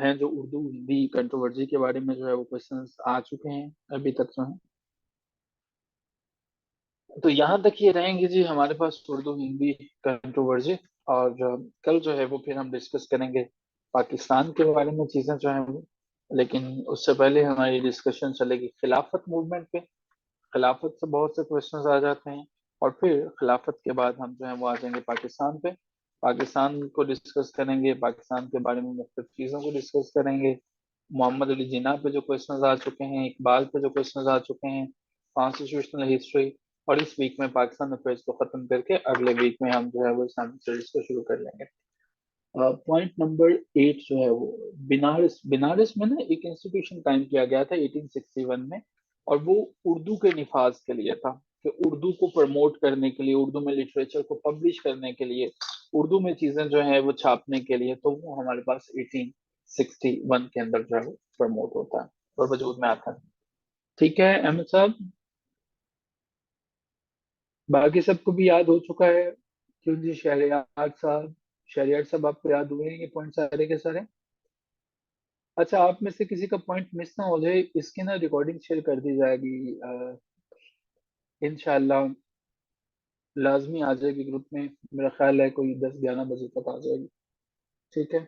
हैं जो उर्दू हिंदी कंट्रोवर्सी के बारे में जो है वो क्वेश्चंस आ चुके हैं अभी तक जो है। तो यहाँ तक ये रहेंगे जी हमारे पास उर्दू हिंदी कंट्रोवर्सी। और कल जो है वो फिर हम डिस्कस करेंगे पाकिस्तान के बारे में चीजें जो है वो। लेकिन उससे पहले हमारी डिस्कशन चलेगी खिलाफत मूवमेंट पे। खिलाफत से बहुत से क्वेश्चंस आ जाते हैं, और फिर खिलाफत के बाद हम जो है वो आ जाएंगे पाकिस्तान पे। पाकिस्तान को डिस्कस करेंगे, पाकिस्तान के बारे में मुख्तलिफ चीज़ों को डिस्कस करेंगे। मोहम्मद अली जिन्ना पे जो क्वेश्चंस आ चुके हैं, इकबाल पे जो क्वेश्चंस आ चुके हैं, कॉन्स्टिट्यूशनल हिस्ट्री। और इस वीक में पाकिस्तान अफेयर्स को खत्म करके अगले वीक में हम जो है वो इस्लामिक स्टडीज को शुरू कर लेंगे। पॉइंट नंबर 8 जो है वो, बनारस, बनारस में ना एक इंस्टीट्यूशन कायम किया गया था 1861 में, और वो उर्दू के निफाज के लिए था, कि उर्दू को प्रमोट करने के लिए, उर्दू में लिटरेचर को पब्लिश करने के लिए, उर्दू में चीजें जो है वो छापने के लिए। तो वो हमारे पास 1861 के अंदर जो है वो प्रमोट होता है और वजूद में आता है। ठीक है अहमद साहब, बाकी सबको भी याद हो चुका है? क्यों जी, शहरियार साहब, शहरियार साहब आपको याद हुए हैं ये पॉइंट सारे के सारे? अच्छा, आप में से किसी का पॉइंट मिस ना हो जाए, इसकी ना रिकॉर्डिंग शेयर कर दी जाएगी। इंशाल्लाह लाजमी आ जाएगी ग्रुप में, मेरा ख्याल है कोई 10-11 बजे तक आ जाएगी। ठीक है,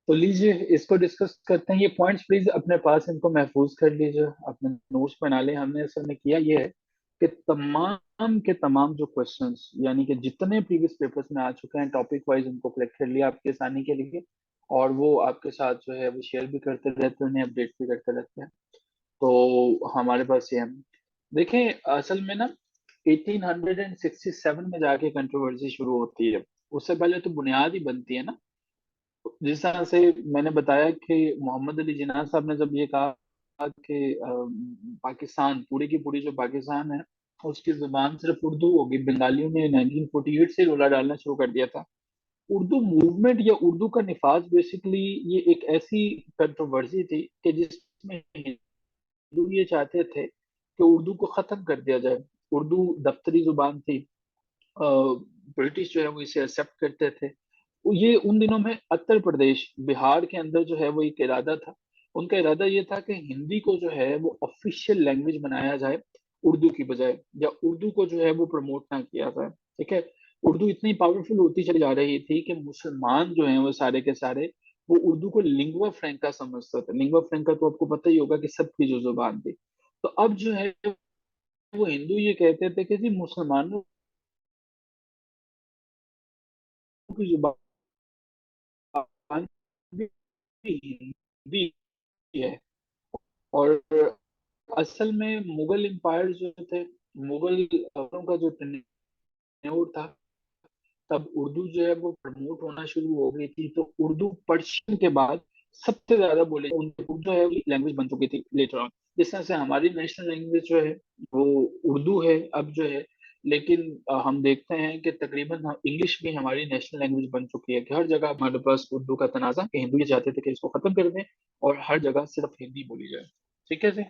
तो लीजिए इसको डिस्कस करते हैं। ये पॉइंट्स प्लीज अपने पास इनको महफूज कर लीजिए, अपने नोट्स बना ले। हमने असल में किया ये है कि तमाम के तमाम जो क्वेश्चंस, यानी कि जितने प्रीवियस पेपर्स में आ चुके हैं, टॉपिक वाइज उनको कलेक्ट कर लिया आपके आसानी के लिए, और वो आपके साथ जो है वो शेयर भी करते रहते हैं, उन्हें अपडेट भी करते रहते हैं। तो हमारे पास ये है। देखें, असल में ना 1867 में जाके कंट्रोवर्सी शुरू होती है। उससे पहले तो बुनियाद ही बनती है ना। जिस तरह से मैंने बताया कि मोहम्मद अली जिन्ना साहब ने जब ये कहा कि पाकिस्तान, पूरी की पूरी जो पाकिस्तान है उसकी जुबान सिर्फ उर्दू होगी, बंगालियों ने 1948 से रोला डालना शुरू कर दिया था। उर्दू मूवमेंट या उर्दू का निफाज बेसिकली ये एक ऐसी कंट्रोवर्सी थी कि जिसमें हिंदू ये चाहते थे कि उर्दू को खत्म कर दिया जाए। उर्दू दफ्तरी जुबान थी, ब्रिटिश जो है वो इसे एक्सेप्ट करते थे। ये उन दिनों में उत्तर प्रदेश, बिहार के अंदर जो है वो एक इरादा था। उनका इरादा ये था कि हिंदी को जो है वो ऑफिशियल लैंग्वेज बनाया जाए उर्दू की बजाय, या उर्दू को जो है वो प्रमोट ना किया जाए। ठीक है, उर्दू इतनी पावरफुल होती चली जा रही थी कि मुसलमान जो हैं वो सारे के सारे वो उर्दू को लिंगुआ फ्रैंका समझते थे। लिंगुआ फ्रैंका तो आपको पता ही होगा कि सबकी जो जुबान थी। तो अब जो है वो हिंदू ये कहते थे कि जी मुसलमानों की जुबान भी हिंदी है। और असल में मुगल एम्पायर जो थे, मुगल का जो टेन्योर था, तब उर्दू जो है वो प्रमोट होना शुरू हो गई थी। तो उर्दू पर्शियन के बाद सबसे ज्यादा बोले उर्दू जो है लैंग्वेज बन चुकी थी लेटर ऑन। जिस तरह से हमारी नेशनल लैंग्वेज जो है वो उर्दू है अब जो है। लेकिन हम देखते हैं कि तकरीबन इंग्लिश भी हमारी नेशनल लैंग्वेज बन चुकी है, कि हर जगह हमारे पास उर्दू का तनाजा, कि हिंदू ये चाहते थे कि इसको खत्म कर दें और हर जगह सिर्फ हिंदी बोली जाए। ठीक है जी।